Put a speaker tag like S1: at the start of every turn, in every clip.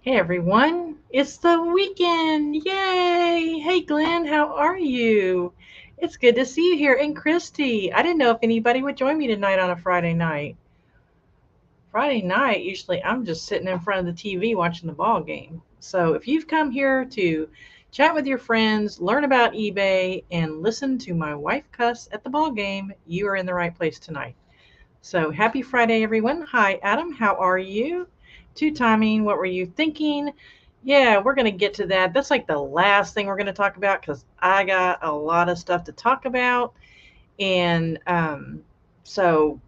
S1: Hey everyone, it's the weekend. Yay! Hey Glenn, how are you? It's good to see you here. And Christy, I didn't know if anybody would join me tonight on a Friday night. Friday night, usually I'm just sitting in front of the TV watching the ball game. So if you've come here to chat with your friends, learn about eBay, and listen to my wife cuss at the ball game, you are in the right place tonight. So happy Friday, everyone. Hi, Adam. How are you? Two timing. What were you thinking? Yeah, we're going to get to that. That's like the last thing we're going to talk about because I got a lot of stuff to talk about. And so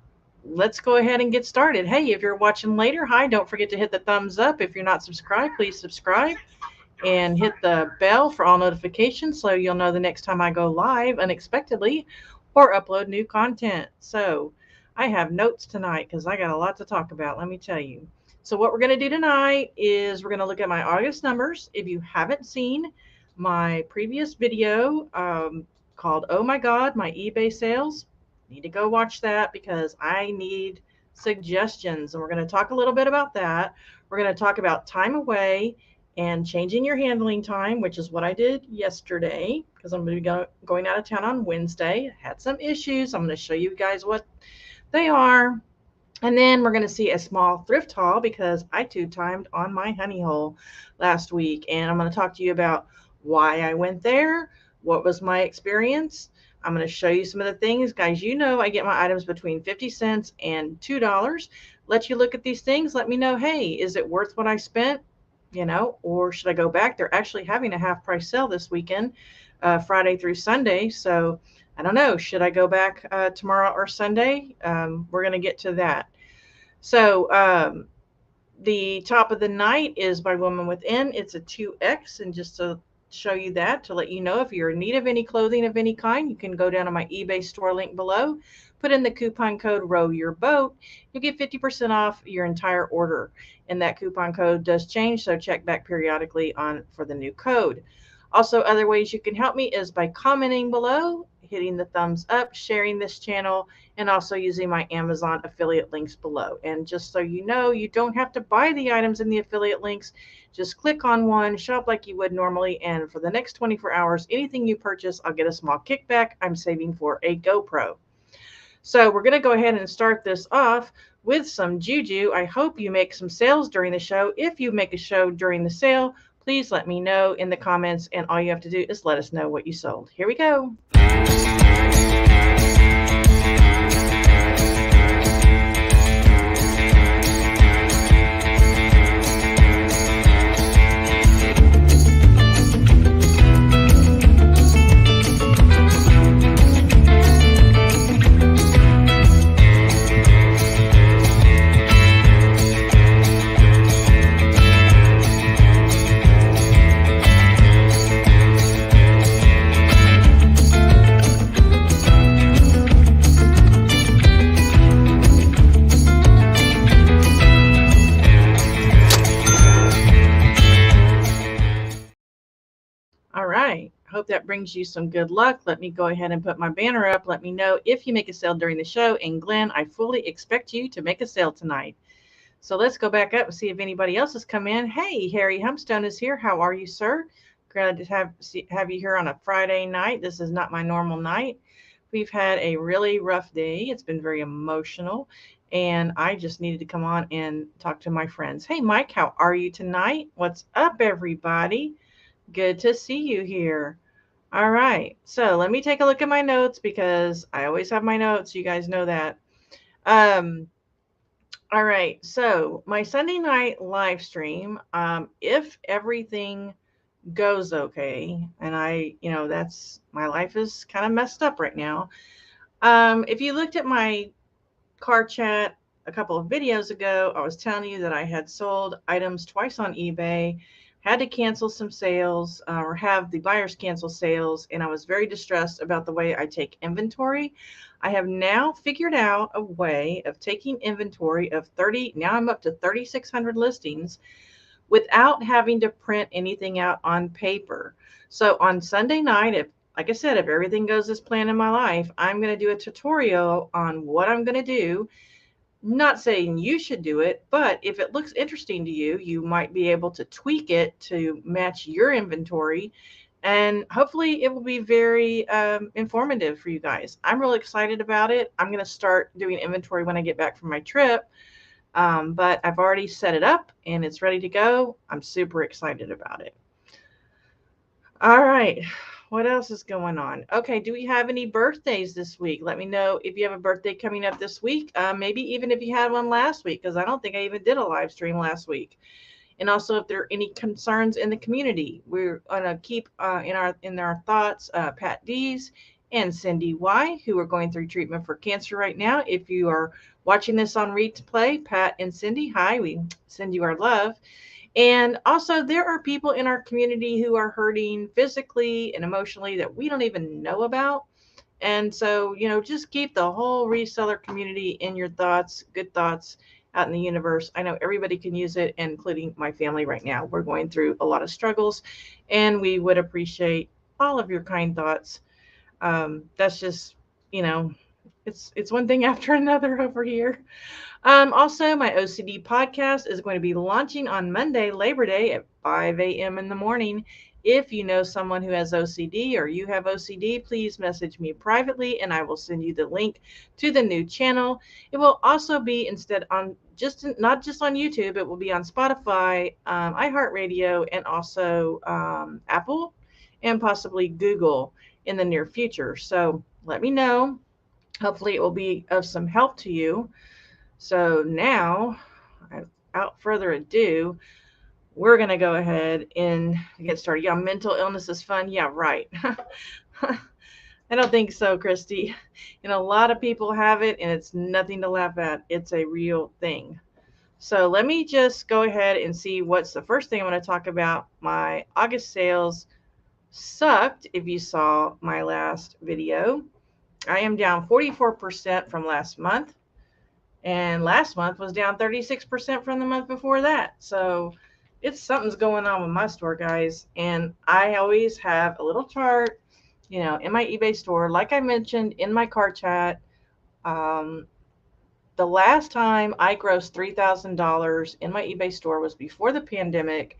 S1: let's go ahead and get started. Hey, if you're watching later, hi, don't forget to hit the thumbs up. If you're not subscribed, please subscribe and hit the bell for all notifications so you'll know the next time I go live unexpectedly or upload new content. So I have notes tonight because I got a lot to talk about, let me tell you. So what we're going to do tonight is we're going to look at my August numbers. If you haven't seen my previous video called Oh My God, My eBay Sales, need to go watch that because I need suggestions. And we're going to talk a little bit about that. We're going to talk about time away and changing your handling time, which is what I did yesterday because I'm going to be going out of town on Wednesday. I had some issues. I'm going to show you guys what they are. And then we're going to see a small thrift haul because I two-timed on my honey hole last week. And I'm going to talk to you about why I went there, what was my experience. I'm going to show you some of the things. Guys, you know I get my items between 50 cents and $2. Let you look at these things. Let me know, hey, is it worth what I spent? Or should I go back? They're actually having a half price sale this weekend, Friday through Sunday. So I don't know. Should I go back tomorrow or Sunday? We're going to get to that. So the top of the night is by Woman Within. It's a 2X. And just to show you that, to let you know if you're in need of any clothing of any kind, you can go down to my eBay store link below, put in the coupon code Row Your Boat. You'll get 50% off your entire order. And that coupon code does change, so check back periodically on for the new code. Also, other ways you can help me is by commenting below, hitting the thumbs up, sharing this channel, and also using my Amazon affiliate links below. And just so you know, you don't have to buy the items in the affiliate links. Just click on one, shop like you would normally, and for the next 24 hours, anything you purchase, I'll get a small kickback I'm saving for a GoPro. So we're going to go ahead and start this off with some juju. I hope you make some sales during the show. If you make a show during the sale, please let me know in the comments, and all you have to do is let us know what you sold. Here we go. All right. Hope that brings you some good luck. Let me go ahead and put my banner up. Let me know if you make a sale during the show. And Glenn, I fully expect you to make a sale tonight. So let's go back up and see if anybody else has come in. Hey, Harry Humstone is here. How are you, sir? Glad to have you here on a Friday night. This is not my normal night. We've had a really rough day. It's been very emotional. And I just needed to come on and talk to my friends. Hey, Mike, how are you tonight? What's up, everybody? Good to see you here. All right. So let me take a look at my notes because I always have my notes. You guys know that. Um, all right. So my Sunday night live stream, if everything goes okay, and that's my life is kind of messed up right now. If you looked at my car chat a couple of videos ago, I was telling you that I had sold items twice on eBay, had to cancel some sales or have the buyers cancel sales, and I was very distressed about the way I take inventory. I have now figured out a way of taking inventory of 30, now I'm up to 3,600 listings without having to print anything out on paper. So on Sunday night, like I said, if everything goes as planned in my life, I'm going to do a tutorial on what I'm going to do Not saying you should do it, but if it looks interesting to you, you might be able to tweak it to match your inventory. And hopefully it will be very informative for you guys. I'm really excited about it. I'm going to start doing inventory when I get back from my trip. But I've already set it up and it's ready to go. I'm super excited about it. All right. What else is going on? Okay. Do we have any birthdays this week? Let me know if you have a birthday coming up this week. Maybe even if you had one last week, because I don't think I even did a live stream last week. And also if there are any concerns in the community, we're going to keep in our thoughts Pat D's and Cindy Y, who are going through treatment for cancer right now. If you are watching this on replay, Pat and Cindy, hi, we send you our love. And also, there are people in our community who are hurting physically and emotionally that we don't even know about. And so, just keep the whole reseller community in your thoughts, good thoughts out in the universe. I know everybody can use it, including my family right now. We're going through a lot of struggles, and we would appreciate all of your kind thoughts. That's just, it's one thing after another over here. Also, my OCD podcast is going to be launching on Monday, Labor Day at 5 a.m. in the morning. If you know someone who has OCD or you have OCD, please message me privately and I will send you the link to the new channel. It will also be not just on YouTube, it will be on Spotify, iHeartRadio, and also Apple and possibly Google in the near future. So let me know. Hopefully it will be of some help to you. So now, without further ado, we're going to go ahead and get started. Yeah, mental illness is fun. Yeah, right. I don't think so, Christy. A lot of people have it, and it's nothing to laugh at. It's a real thing. So let me just go ahead and see what's the first thing I want to talk about. My August sales sucked, if you saw my last video. I am down 44% from last month. And last month was down 36% from the month before that. So something's going on with my store, guys. And I always have a little chart, in my eBay store. Like I mentioned in my car chat, the last time I grossed $3,000 in my eBay store was before the pandemic.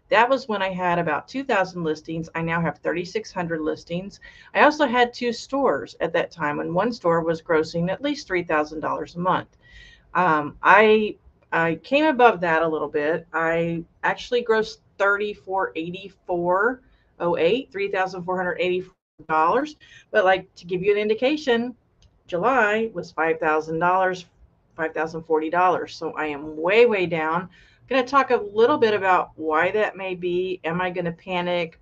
S1: That was when I had about 2,000 listings. I now have 3,600 listings. I also had 2 stores at that time, and one store was grossing at least $3,000 a month. I came above that a little bit. I actually grossed $3,484. But like to give you an indication, July was $5,000, $5,040. So I am way, way down. I'm going to talk a little bit about why that may be. Am I going to panic?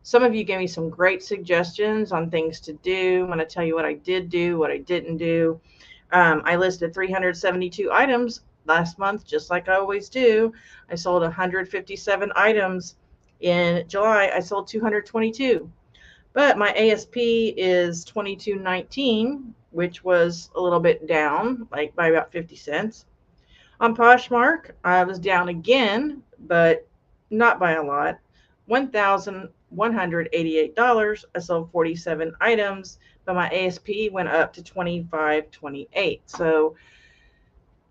S1: Some of you gave me some great suggestions on things to do. I'm going to tell you what I did do, what I didn't do. I listed 372 items last month, just like I always do. I sold 157 items. In July, I sold 222. But my ASP is $22.19, which was a little bit down, like by about 50 cents. On Poshmark, I was down again, but not by a lot. $1,188. I sold 47 items, but my ASP went up to $25.28. So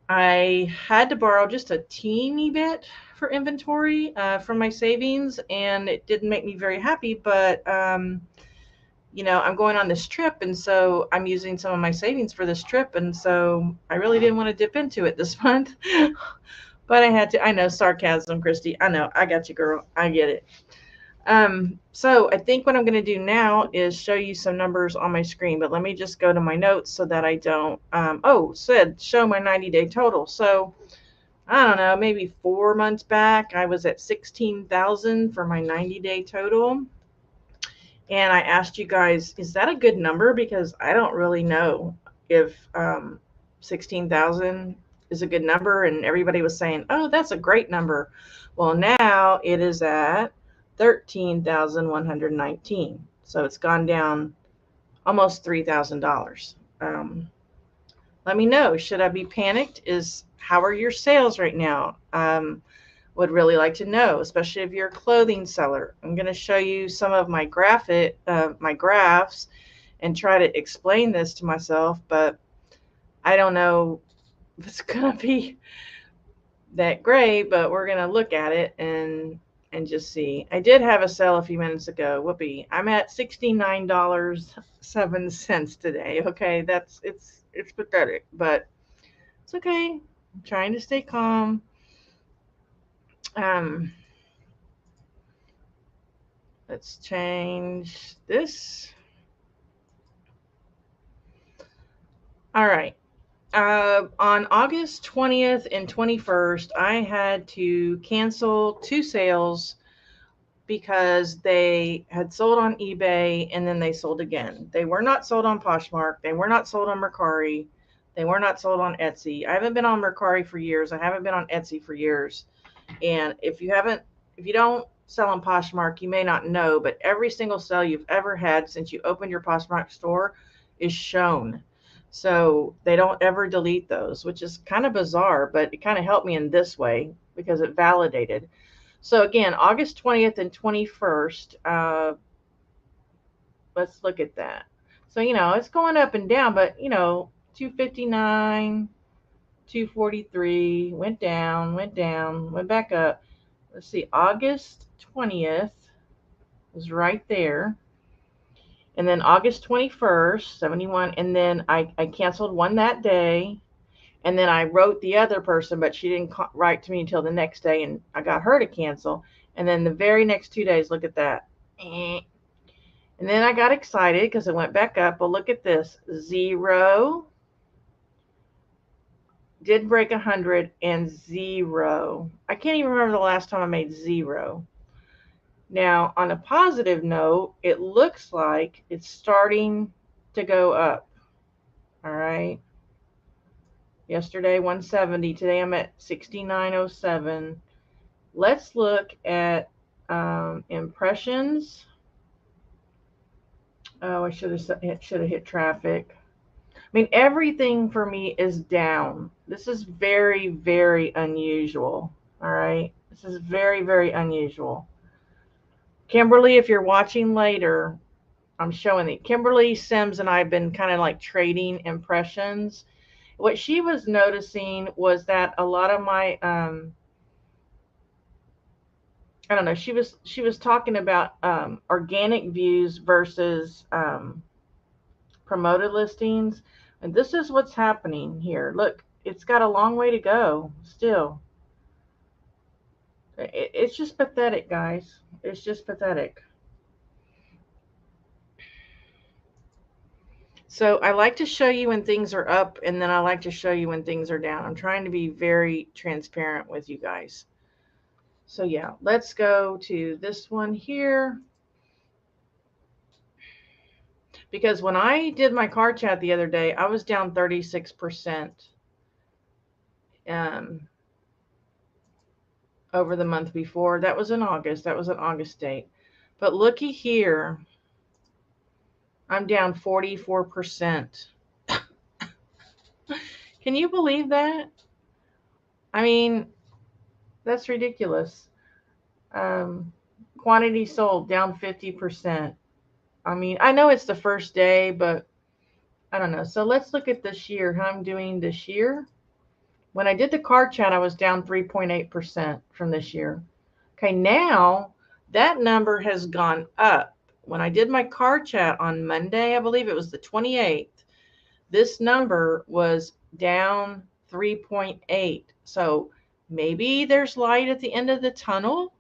S1: I had to borrow just a teeny bit for inventory from my savings, and it didn't make me very happy, but I'm going on this trip, and so I'm using some of my savings for this trip, and so I really didn't want to dip into it this month. But I had to. I know, sarcasm, Christy. I know. I got you, girl. I get it. So I think what I'm going to do now is show you some numbers on my screen, but let me just go to my notes so that I don't, show my 90-day total. So I don't know, maybe 4 months back, I was at 16,000 for my 90-day total. And I asked you guys, is that a good number? Because I don't really know if 16,000 is a good number. And everybody was saying, oh, that's a great number. Well, now it is at 13,119. So it's gone down almost $3,000. Let me know, should I be panicked? How are your sales right now? Would really like to know, especially if you're a clothing seller. I'm going to show you some of my graphs and try to explain this to myself, but I don't know it's going to be that great, but we're going to look at it and just see. I did have a sale a few minutes ago. Whoopee. I'm at $69.07 today. Okay, it's pathetic, but it's okay. I'm trying to stay calm. Um, let's change this. All right. On August 20th and 21st, I had to cancel 2 sales because they had sold on eBay and then they sold again. They were not sold on Poshmark. They were not sold on Mercari. They were not sold on Etsy. I haven't been on Mercari for years. I haven't been on Etsy for years. And if you don't sell on Poshmark, you may not know, but every single sale you've ever had since you opened your Poshmark store is shown. So they don't ever delete those, which is kind of bizarre, but it kind of helped me in this way because it validated. So again, August 20th and 21st, let's look at that. So, it's going up and down, but, 259, 243, went down, went back up. Let's see, August 20th was right there. And then August 21st, 71. And then I canceled one that day. And then I wrote the other person, but she didn't write to me until the next day. And I got her to cancel. And then the very next 2 days, look at that. And then I got excited because it went back up. But look at this. 0. Did break 100 and 0. I can't even remember the last time I made 0. Now, on a positive note, it looks like it's starting to go up. All right. Yesterday, 170. Today, I'm at 69.07. Let's look at impressions. Oh, I should have hit traffic. I mean, everything for me is down. This is very, very unusual. All right. This is very, very unusual. Kimberly, if you're watching later, I'm showing it. Kimberly Sims and I have been kind of like trading impressions. What she was noticing was that a lot of my, I don't know, she was talking about organic views versus promoted listings. And this is what's happening here. Look, it's got a long way to go still. It's just pathetic, guys. It's just pathetic. So I like to show you when things are up, and then I like to show you when things are down. I'm trying to be very transparent with you guys. So yeah, let's go to this one here. Because when I did my car chat the other day, I was down 36% over the month before. That was in August. That was an August date. But looky here. I'm down 44%. Can you believe that? I mean, that's ridiculous. Quantity sold down 50%. I mean, I know it's the first day, but I don't know. So let's look at this year, how I'm doing this year. When I did the car chat, I was down 3.8% from this year. Okay, now that number has gone up. When I did my car chat on Monday, I believe it was the 28th, this number was down 3.8. So maybe there's light at the end of the tunnel.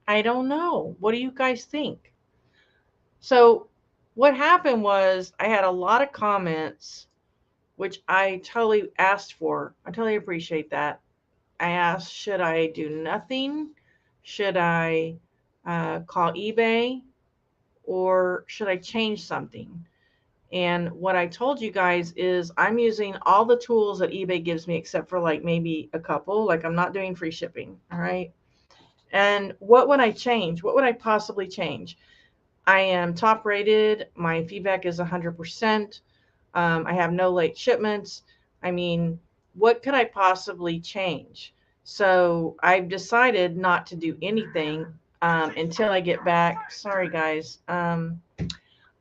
S1: I don't know. What do you guys think? So what happened was I had a lot of comments, which I totally asked for. I totally appreciate that. I asked, should I do nothing? Should I call eBay? Or should I change something? And what I told you guys is I'm using all the tools that eBay gives me, except for like maybe a couple. Like I'm not doing free shipping. All right. And what would I change? What would I possibly change? I am top rated. My feedback is 100%. I have no late shipments. I mean, what could I possibly change? So I've decided not to do anything until I get back. Sorry, guys.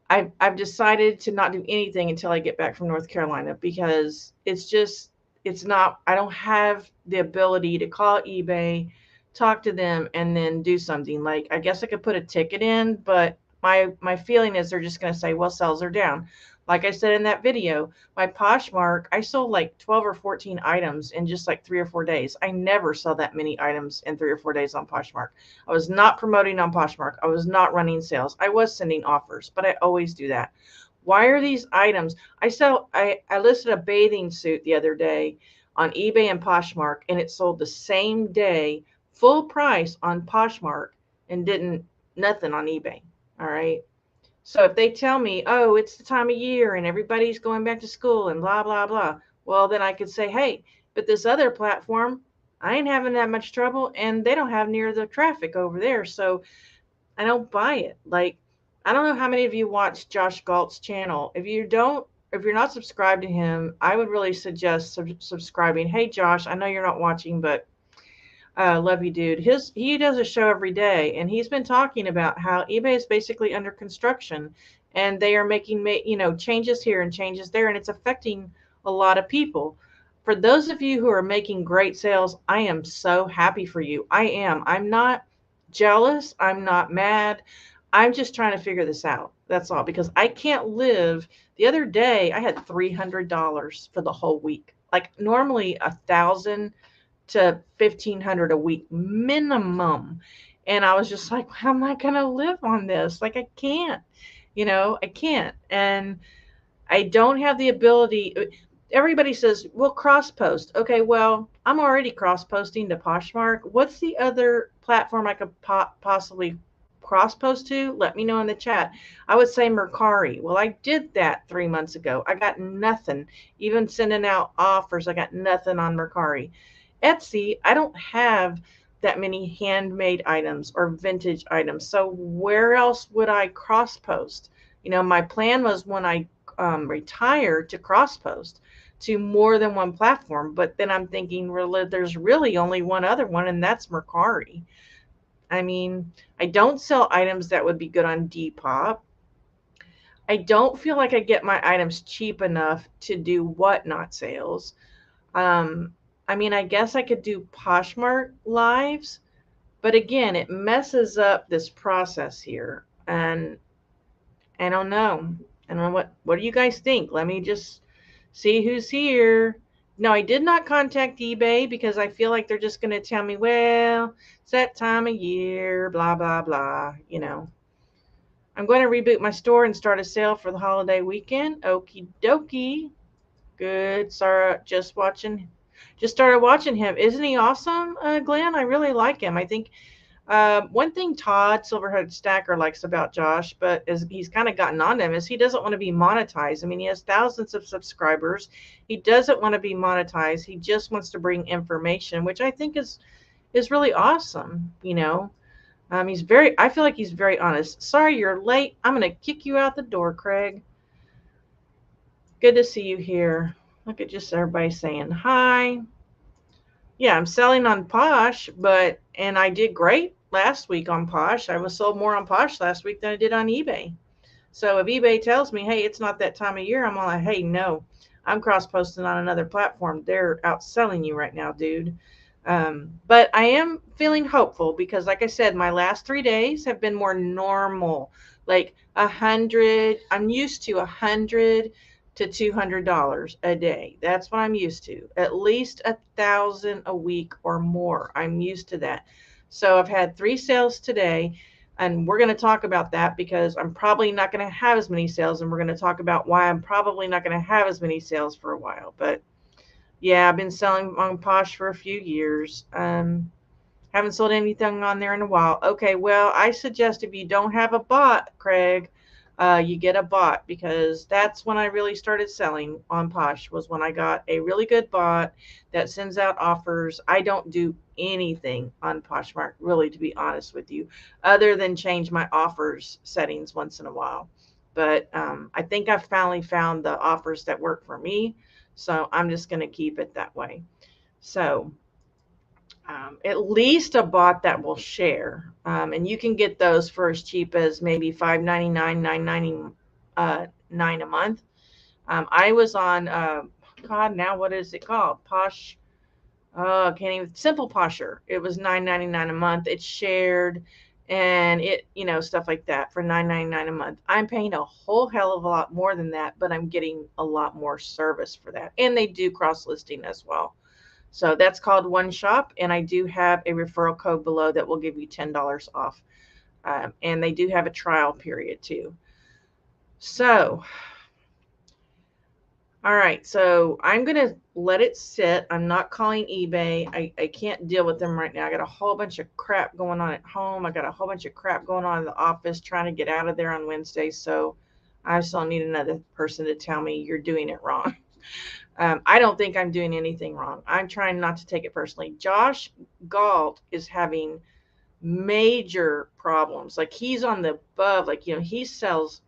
S1: I've decided to not do anything until I get back from North Carolina because it's just, it's not, I don't have the ability to call eBay, talk to them, and then do something. Like, I guess I could put a ticket in, but my feeling is they're just going to say, well, sales are down. Like I said in that video, my Poshmark, I sold like 12 or 14 items in just like 3 or 4 days. I never sell that many items in 3 or 4 days on Poshmark. I was not promoting on Poshmark. I was not running sales. I was sending offers, but I always do that. Why are these items? I listed a bathing suit the other day on eBay and Poshmark, and it sold the same day, full price on Poshmark, and didn't nothing on eBay. All right. So if they tell me, oh, it's the time of year and everybody's going back to school and blah, blah, blah, well, then I could say, hey, but this other platform, I ain't having that much trouble and they don't have near the traffic over there. So I don't buy it. Like, I don't know how many of you watch Josh Galt's channel. If you're not subscribed to him, I would really suggest subscribing. Hey, Josh, I know you're not watching, but love you, dude. He does a show every day, and he's been talking about how eBay is basically under construction, and they are making changes here and changes there, and it's affecting a lot of people. For those of you who are making great sales, I am so happy for you. I am. I'm not jealous. I'm not mad. I'm just trying to figure this out. That's all, because I can't live. The other day, I had $300 for the whole week. Like normally 1,000 to 1,500 a week minimum. And I was just like, how am I going to live on this? Like, I can't, I can't. And I don't have the ability. Everybody says, well, cross post. Okay, well, I'm already cross posting to Poshmark. What's the other platform I could possibly cross post to? Let me know in the chat. I would say Mercari. Well, I did that 3 months ago. I got nothing. Even sending out offers, I got nothing on Mercari. Etsy, I don't have that many handmade items or vintage items. So where else would I cross post? My plan was when I retire to cross post to more than one platform. But then I'm thinking, well, there's really only one other one, and that's Mercari. I mean, I don't sell items that would be good on Depop. I don't feel like I get my items cheap enough to do whatnot sales. I mean, I guess I could do Poshmark lives, but again, it messes up this process here. And I don't know. I don't know what do you guys think? Let me just see who's here. No, I did not contact eBay because I feel like they're just going to tell me, well, it's that time of year, blah, blah, blah, I'm going to reboot my store and start a sale for the holiday weekend. Okie dokie. Good. Sarah, just started watching him. Isn't he awesome, Glenn? I really like him. I think one thing Todd Silverhead Stacker likes about Josh, but he's kind of gotten on him, is he doesn't want to be monetized. I mean, he has thousands of subscribers. He doesn't want to be monetized. He just wants to bring information, which I think is really awesome. I feel like he's very honest. Sorry you're late. I'm going to kick you out the door, Craig. Good to see you here. Look at just everybody saying hi. Yeah, I'm selling on Posh, and I did great last week on Posh. I was sold more on Posh last week than I did on eBay. So if eBay tells me, hey, it's not that time of year, I'm all like, hey, no, I'm cross-posting on another platform. They're outselling you right now, dude. But I am feeling hopeful because, like I said, my last 3 days have been more normal. Like 100, I'm used to 100 to $200 a day. That's what I'm used to. At least 1,000 a week or more. I'm used to that. So I've had 3 sales today, and we're going to talk about that because I'm probably not going to have as many sales, and we're going to talk about why I'm probably not going to have as many sales for a while. But yeah, I've been selling on Posh for a few years. Haven't sold anything on there in a while. Okay, well, I suggest if you don't have a bot, Craig, you get a bot, because that's when I really started selling on Posh, was when I got a really good bot that sends out offers. I don't do anything on Poshmark, really, to be honest with you, other than change my offers settings once in a while. But I think I've finally found the offers that work for me, so I'm just going to keep it that way. So at least a bot that will share, and you can get those for as cheap as maybe $5.99, $9.99 a month. I was on God, now what is it called? Posh. Oh, can't even. Simple Posher. It was $9.99 a month. It's shared, and it, stuff like that for $9.99 a month. I'm paying a whole hell of a lot more than that, but I'm getting a lot more service for that, and they do cross listing as well. So that's called One Shop, and I do have a referral code below that will give you $10 off, and they do have a trial period too. So all right, so I'm going to let it sit. I'm not calling eBay. I can't deal with them right now. I got a whole bunch of crap going on at home. I got a whole bunch of crap going on in the office trying to get out of there on Wednesday. So I just don't need another person to tell me you're doing it wrong. I don't think I'm doing anything wrong. I'm trying not to take it personally. Josh Galt is having major problems. Like he's on the above, like, he sells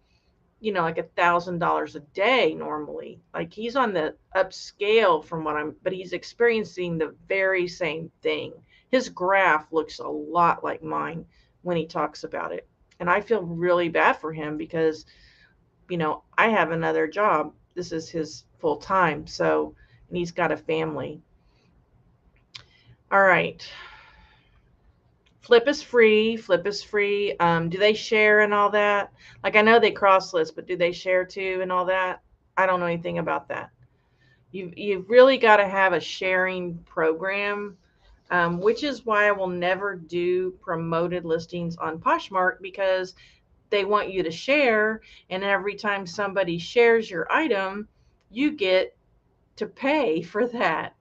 S1: like $1,000 a day normally. Like he's on the upscale from but he's experiencing the very same thing. His graph looks a lot like mine when he talks about it. And I feel really bad for him because, I have another job. This is his full time. So, and he's got a family. All right. Flip is free. Flip is free. Do they share and all that? Like I know they cross list, but do they share too and all that? I don't know anything about that. You've really got to have a sharing program, which is why I will never do promoted listings on Poshmark because they want you to share, and every time somebody shares your item, you get to pay for that.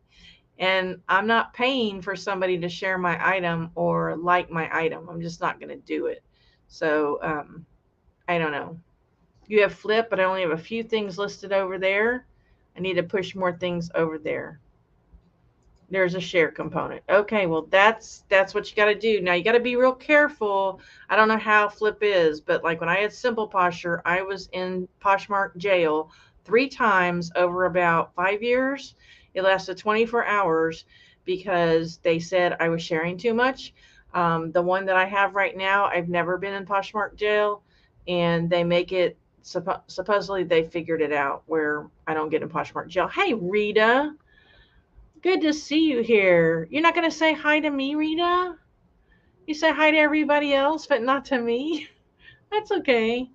S1: And I'm not paying for somebody to share my item or like my item. I'm just not going to do it. So I don't know. You have Flip, but I only have a few things listed over there. I need to push more things over there. There's a share component. Okay, well that's what you got to do. Now you got to be real careful. I don't know how Flip is, but like when I had Simple Posher, I was in Poshmark jail 3 times over about 5 years. It lasted 24 hours because they said I was sharing too much. The one that I have right now, I've never been in Poshmark jail, and they make it supposedly they figured it out where I don't get in Poshmark jail. Hey, Rita. Good to see you here. You're not going to say hi to me, Rita? You say hi to everybody else, but not to me? That's okay.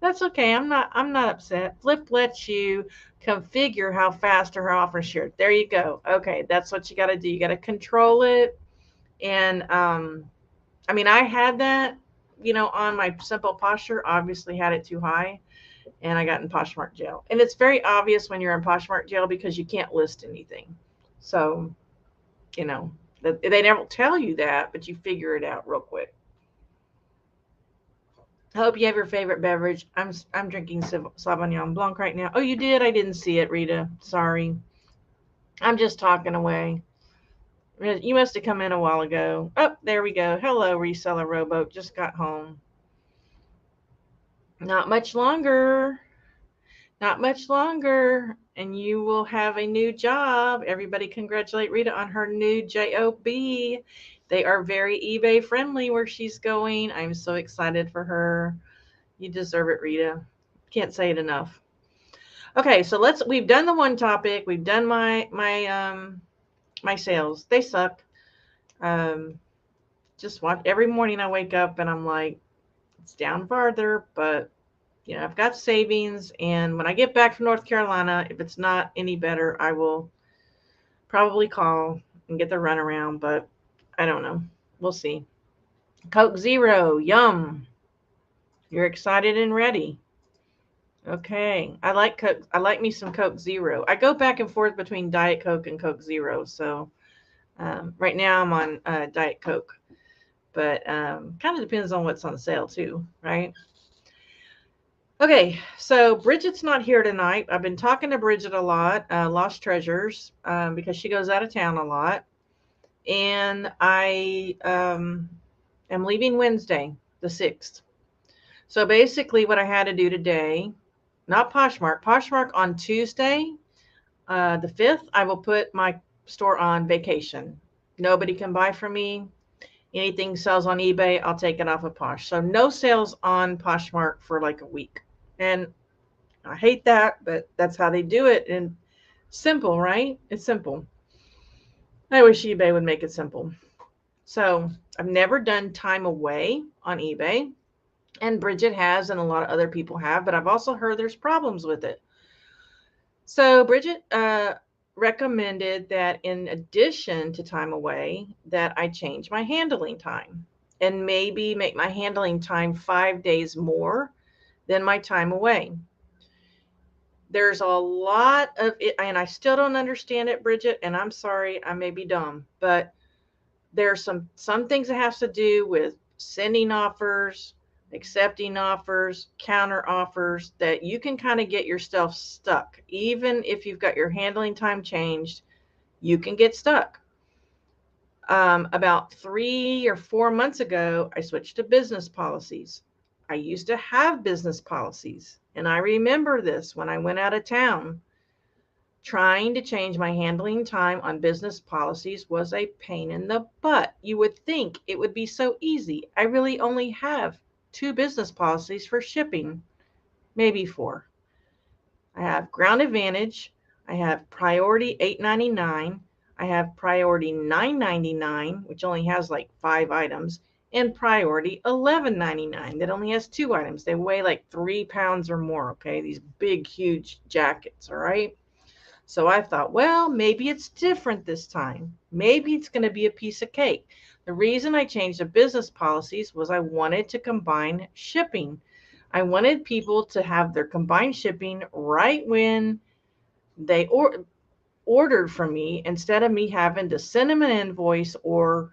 S1: That's okay. I'm not upset. Flip lets you configure how fast or how often share. There you go. Okay, that's what you got to do. You got to control it. And I mean, I had that, on my Simple Posture, obviously had it too high, and I got in Poshmark jail. And it's very obvious when you're in Poshmark jail because you can't list anything. So, they never tell you that, but you figure it out real quick. I hope you have your favorite beverage. I'm drinking Sauvignon Blanc right now. Oh, you did? I didn't see it, Rita. Sorry. I'm just talking away. You must have come in a while ago. Oh, there we go. Hello, Reseller Rowboat. Just got home. Not much longer. Not much longer. And you will have a new job. Everybody congratulate Rita on her new job. They are very eBay friendly where she's going. I'm so excited for her. You deserve it, Rita. Can't say it enough. Okay, so we've done the one topic. We've done my sales. They suck. Just watch every morning I wake up and I'm like, it's down farther, but I've got savings, and when I get back from North Carolina, if it's not any better, I will probably call and get the runaround, but I don't know. We'll see. Coke Zero, yum. You're excited and ready. Okay. I like Coke. I like me some Coke Zero. I go back and forth between Diet Coke and Coke Zero, so right now I'm on Diet Coke, but kind of depends on what's on sale too, right? Okay, so Bridget's not here tonight. I've been talking to Bridget a lot, Lost Treasures, because she goes out of town a lot. And I am leaving Wednesday, the 6th. So basically what I had to do today, not Poshmark. Poshmark on Tuesday, the 5th, I will put my store on vacation. Nobody can buy from me. Anything sells on eBay, I'll take it off of Posh. So no sales on Poshmark for like a week. And I hate that, but that's how they do it. And Simple, right? It's simple. I wish eBay would make it simple. So I've never done time away on eBay, and Bridget has, and a lot of other people have, but I've also heard there's problems with it. So Bridget recommended that in addition to time away, that I change my handling time and maybe make my handling time 5 days more than my time away. There's a lot of it, and I still don't understand it, Bridget, and I'm sorry, I may be dumb, but there's some things that has to do with sending offers, accepting offers, counter offers, that you can kind of get yourself stuck. Even if you've got your handling time changed, you can get stuck. About 3 or 4 months ago, I switched to business policies. I used to have business policies, and I remember this when I went out of town. Trying to change my handling time on business policies was a pain in the butt. You would think it would be so easy. I really only have 2 business policies for shipping, maybe 4. I have Ground Advantage, I have Priority $8.99, I have Priority $9.99, which only has like 5 items, and Priority $11.99 that only has 2 items. They weigh like 3 pounds or more, okay? These big, huge jackets, all right? So I thought, well, maybe it's different this time. Maybe it's going to be a piece of cake. The reason I changed the business policies was I wanted to combine shipping. I wanted people to have their combined shipping right when they ordered from me, instead of me having to send them an invoice or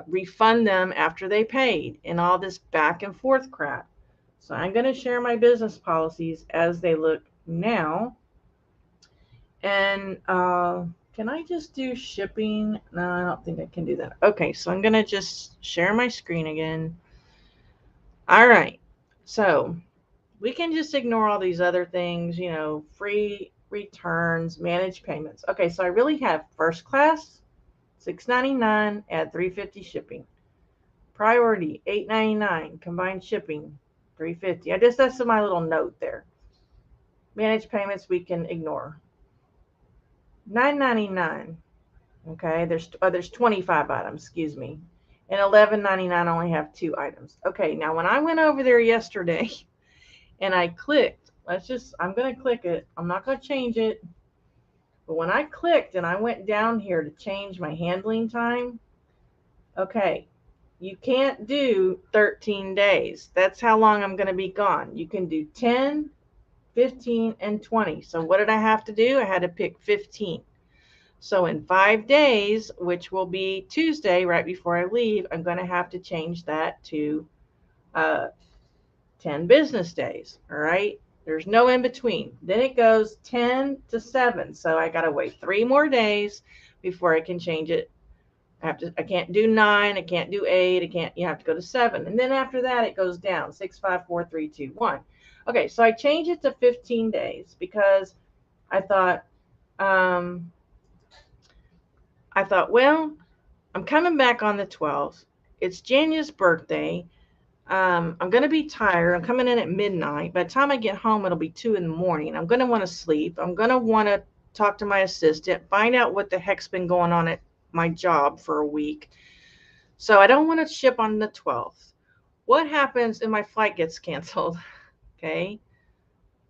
S1: refund them after they paid and all this back and forth crap. So I'm going to share my business policies as they look now. And can I just do shipping? No, I don't think I can do that. Okay, so I'm going to just share my screen again. All right. So we can just ignore all these other things, free returns, managed payments. Okay, so I really have first class, $6.99, add $3.50 shipping. Priority, $8.99, combined shipping, $3.50. I guess that's my little note there. Managed payments we can ignore. $9.99. Okay, there's 25 items, excuse me. And $11.99 only have 2 items. Okay, now when I went over there yesterday and I clicked, I'm going to click it. I'm not going to change it. But when I clicked and I went down here to change my handling time, okay, you can't do 13 days. That's how long I'm going to be gone. You can do 10, 15, and 20. So what did I have to do? I had to pick 15. So in 5 days, which will be Tuesday, right before I leave, I'm going to have to change that to 10 business days. All right. There's no in between. Then it goes 10 to 7. So I got to wait 3 more days before I can change it. I can't do 9. I can't do 8. You have to go to 7. And then after that, it goes down 6, 5, 4, 3, 2, 1. Okay. So I changed it to 15 days because I thought, well, I'm coming back on the 12th. It's Janya's birthday. I'm going to be tired. I'm coming in at midnight. By the time I get home, it'll be 2 in the morning. I'm going to want to sleep. I'm going to want to talk to my assistant, find out what the heck's been going on at my job for a week. So I don't want to ship on the 12th. What happens if my flight gets canceled? Okay.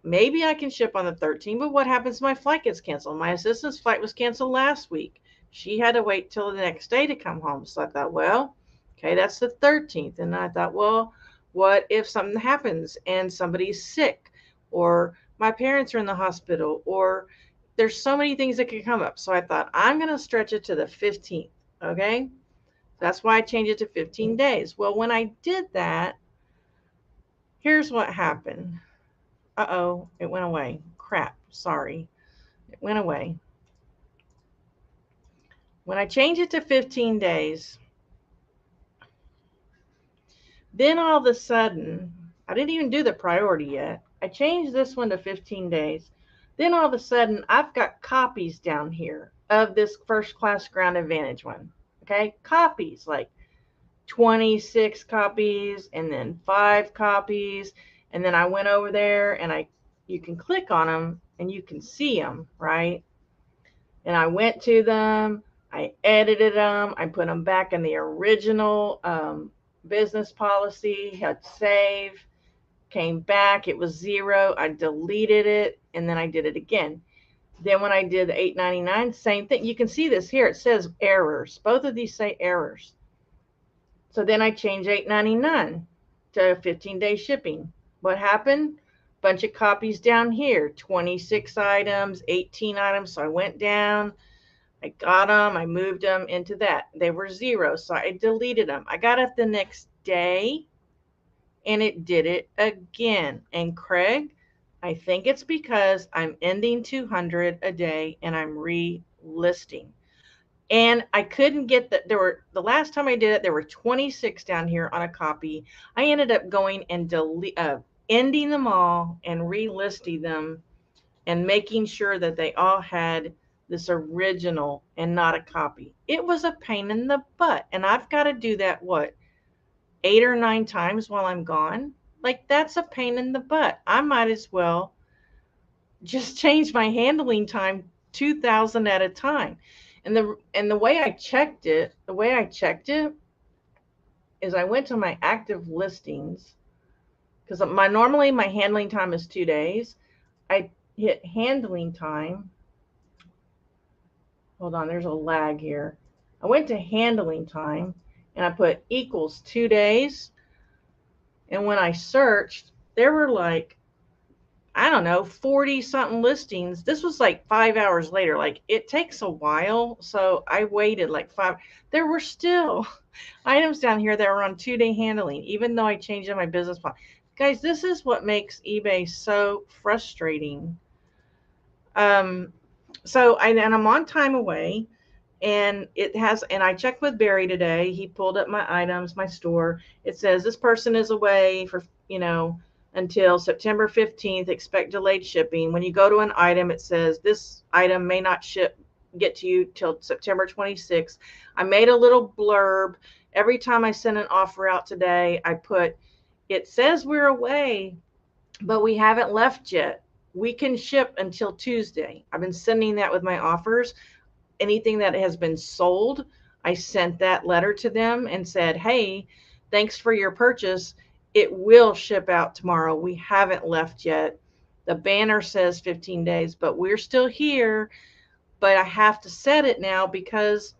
S1: Maybe I can ship on the 13th, but what happens if my flight gets canceled? My assistant's flight was canceled last week. She had to wait till the next day to come home. So I thought, well, okay, that's the 13th. And I thought, well, what if something happens and somebody's sick, or my parents are in the hospital, or there's so many things that could come up. So I thought, I'm going to stretch it to the 15th. Okay. That's why I changed it to 15 days. Well, when I did that, here's what happened. Uh-oh, it went away. Crap, sorry. It went away. When I changed it to 15 days, then all of a sudden, I didn't even do the priority yet. I changed this one to 15 days. Then all of a sudden, I've got copies down here of this first class Ground Advantage one. Okay, copies, like 26 copies and then 5 copies. And then I went over there and I you can click on them and you can see them, right? And I went to them, I edited them, I put them back in the original business policy, hit save, came back, it was 0. I deleted it, and then I did it again. Then when I did the $8.99, same thing. You can see this here. It says errors. Both of these say errors. So then I changed $8.99 to 15-day shipping. What happened? Bunch of copies down here, 26 items, 18 items. So I went down, I got them, I moved them into that. They were 0, so I deleted them. I got it the next day, and it did it again. And Craig, I think it's because I'm ending 200 a day and I'm relisting. And I couldn't get that. The last time I did it, there were 26 down here on a copy. I ended up going and ending them all and relisting them and making sure that they all had this original and not a copy. It was a pain in the butt. And I've got to do that, what, 8 or 9 times while I'm gone? Like, that's a pain in the butt. I might as well just change my handling time 2,000 at a time. And the way I checked it, is I went to my active listings, because normally my handling time is 2 days. I hit handling time. Hold on, there's a lag here. I went to handling time and I put equals 2 days. And when I searched, there were like, I don't know, 40 something listings. This was like 5 hours later. Like, it takes a while. So I waited like 5. There were still items down here that were on 2-day handling, even though I changed my business plan. Guys, this is what makes eBay so frustrating. So I'm on time away, and I checked with Barry today. He pulled up my items, my store. It says this person is away for, until September 15th, expect delayed shipping. When you go to an item, it says this item may not get to you till September 26th. I made a little blurb. Every time I send an offer out today, I put, it says we're away, but we haven't left yet. We can ship until Tuesday. I've been sending that with my offers. Anything that has been sold, I sent that letter to them and said, hey, thanks for your purchase. It will ship out tomorrow. We haven't left yet. The banner says 15 days, but we're still here. But I have to set it now because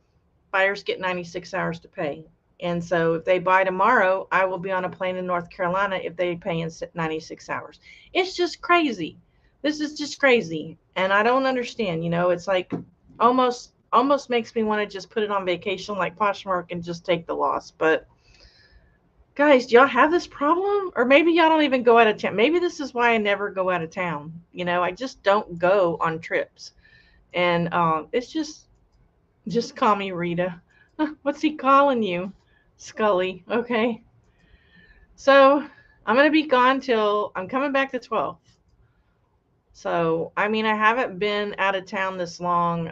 S1: buyers get 96 hours to pay. And so if they buy tomorrow, I will be on a plane in North Carolina if they pay in 96 hours. It's just crazy. This is just crazy. And I don't understand. It's like almost makes me want to just put it on vacation like Poshmark and just take the loss. But guys, do y'all have this problem? Or maybe y'all don't even go out of town. Maybe this is why I never go out of town. I just don't go on trips. And it's just call me Rita. What's he calling you? Scully. Okay. So I'm going to be gone till I'm coming back the 12th. So, I haven't been out of town this long,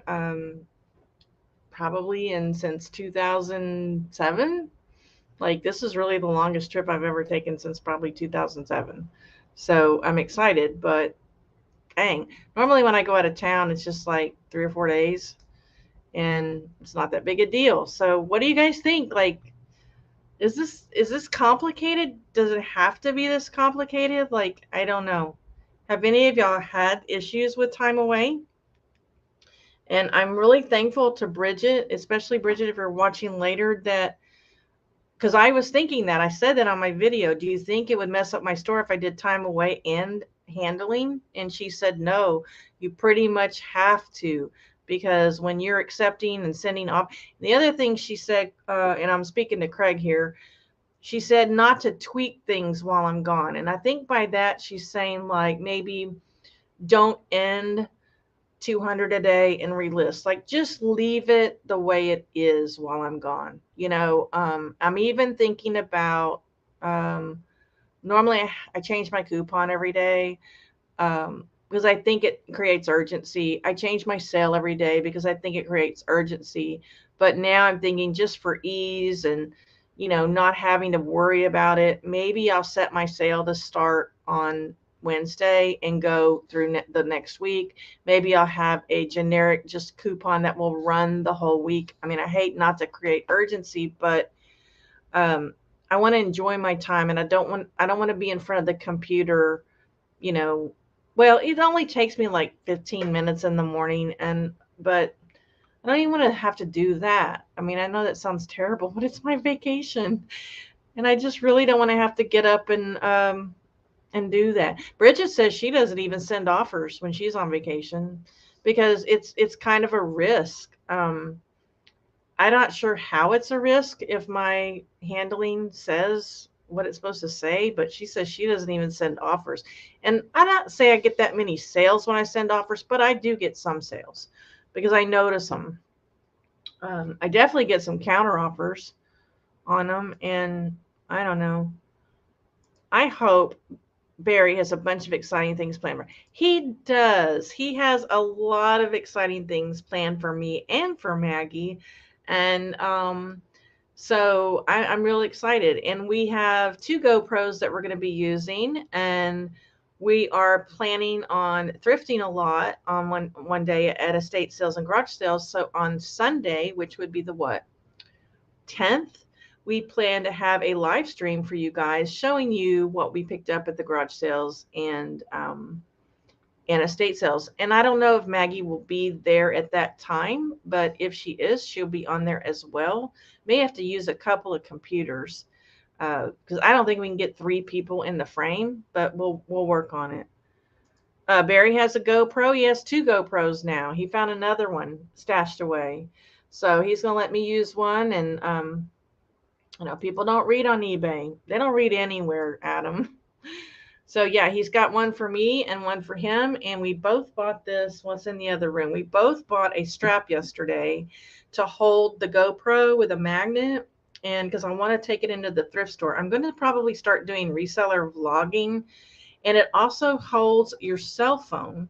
S1: probably since 2007. Like, this is really the longest trip I've ever taken since probably 2007. So I'm excited, but dang, normally when I go out of town, it's just like 3 or 4 days and it's not that big a deal. So what do you guys think? Like, is this complicated? Does it have to be this complicated? Like, I don't know. Have any of y'all had issues with time away? And I'm really thankful to Bridget, especially Bridget, if you're watching later, that, because I was thinking that, I said that on my video, do you think it would mess up my store if I did time away and handling? And she said, no, you pretty much have to, because when you're accepting and sending off, the other thing she said, and I'm speaking to Craig here, she said not to tweak things while I'm gone. And I think by that, she's saying like, maybe don't end 200 a day and relist. Like, just leave it the way it is while I'm gone. I'm even thinking about, normally I change my coupon every day because I think it creates urgency. I change my sale every day because I think it creates urgency. But now I'm thinking, just for ease and, not having to worry about it, maybe I'll set my sale to start on Wednesday and go through the next week. Maybe I'll have a generic just coupon that will run the whole week. I mean, I hate not to create urgency, but I want to enjoy my time, and I don't want to be in front of the computer, you know. Well, it only takes me like 15 minutes in the morning, but I don't even want to have to do that. I mean, I know that sounds terrible, but it's my vacation, and I just really don't want to have to get up and do that. Bridget says she doesn't even send offers when she's on vacation because it's kind of a risk. I'm not sure how it's a risk if my handling says what it's supposed to say, but she says she doesn't even send offers. And I don't say I get that many sales when I send offers, but I do get some sales because I notice them. I definitely get some counter offers on them, and I don't know. I hope Barry has a bunch of exciting things planned for. He does. He has a lot of exciting things planned for me and for Maggie. And so I'm really excited. And we have 2 GoPros that we're going to be using. And we are planning on thrifting a lot on one day at estate sales and garage sales. So on Sunday, which would be the what? 10th, we plan to have a live stream for you guys showing you what we picked up at the garage sales and estate sales. And I don't know if Maggie will be there at that time, but if she is, she'll be on there as well. May have to use a couple of computers because I don't think we can get 3 people in the frame, but we'll work on it. Barry has a GoPro. He has 2 GoPros now. He found another one stashed away. So he's going to let me use one. And, people don't read on eBay. They don't read anywhere, Adam. So, yeah, he's got one for me and one for him. And we both bought this. What's in the other room? We both bought a strap yesterday to hold the GoPro with a magnet. And because I want to take it into the thrift store. I'm going to probably start doing reseller vlogging. And it also holds your cell phone.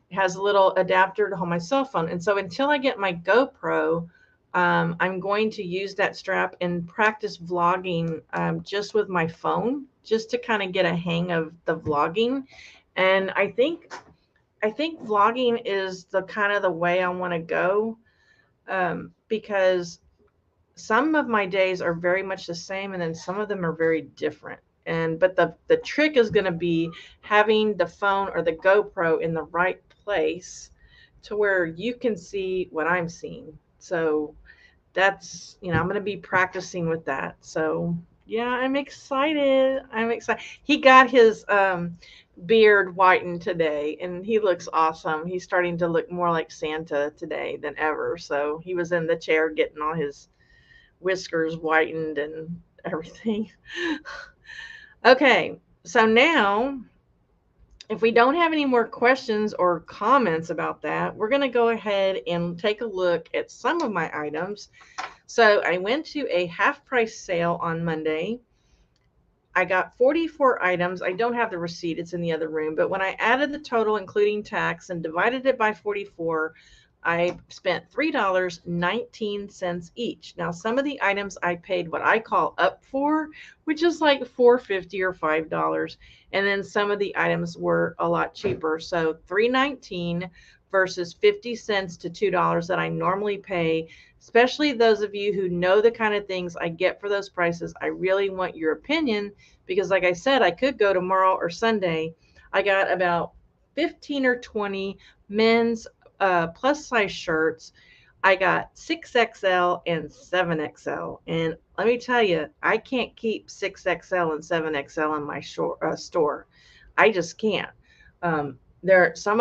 S1: It has a little adapter to hold my cell phone. And so until I get my GoPro, I'm going to use that strap and practice vlogging just with my phone, just to kind of get a hang of the vlogging. And I think vlogging is the kind of the way I want to go because some of my days are very much the same, and then some of them are very different. But the trick is going to be having the phone or the GoPro in the right place to where you can see what I'm seeing. So that's, I'm going to be practicing with that. So yeah, I'm excited. He got his beard whitened today, and he looks awesome. He's starting to look more like Santa today than ever. So he was in the chair getting all his whiskers whitened and everything. Okay, so now, if we don't have any more questions or comments about that, we're going to go ahead and take a look at some of my items. So I went to a half price sale on Monday. I got 44 items. I don't have the receipt. It's in the other room. But when I added the total, including tax, and divided it by 44, I spent $3.19 each. Now, some of the items I paid what I call up for, which is like $4.50 or $5. And then some of the items were a lot cheaper. So $3.19 versus 50 cents to $2 that I normally pay. Especially those of you who know the kind of things I get for those prices. I really want your opinion because, like I said, I could go tomorrow or Sunday. I got about 15 or 20 men's plus size shirts. I got 6XL and 7XL. And let me tell you, I can't keep 6XL and 7XL in my store. I just can't. Some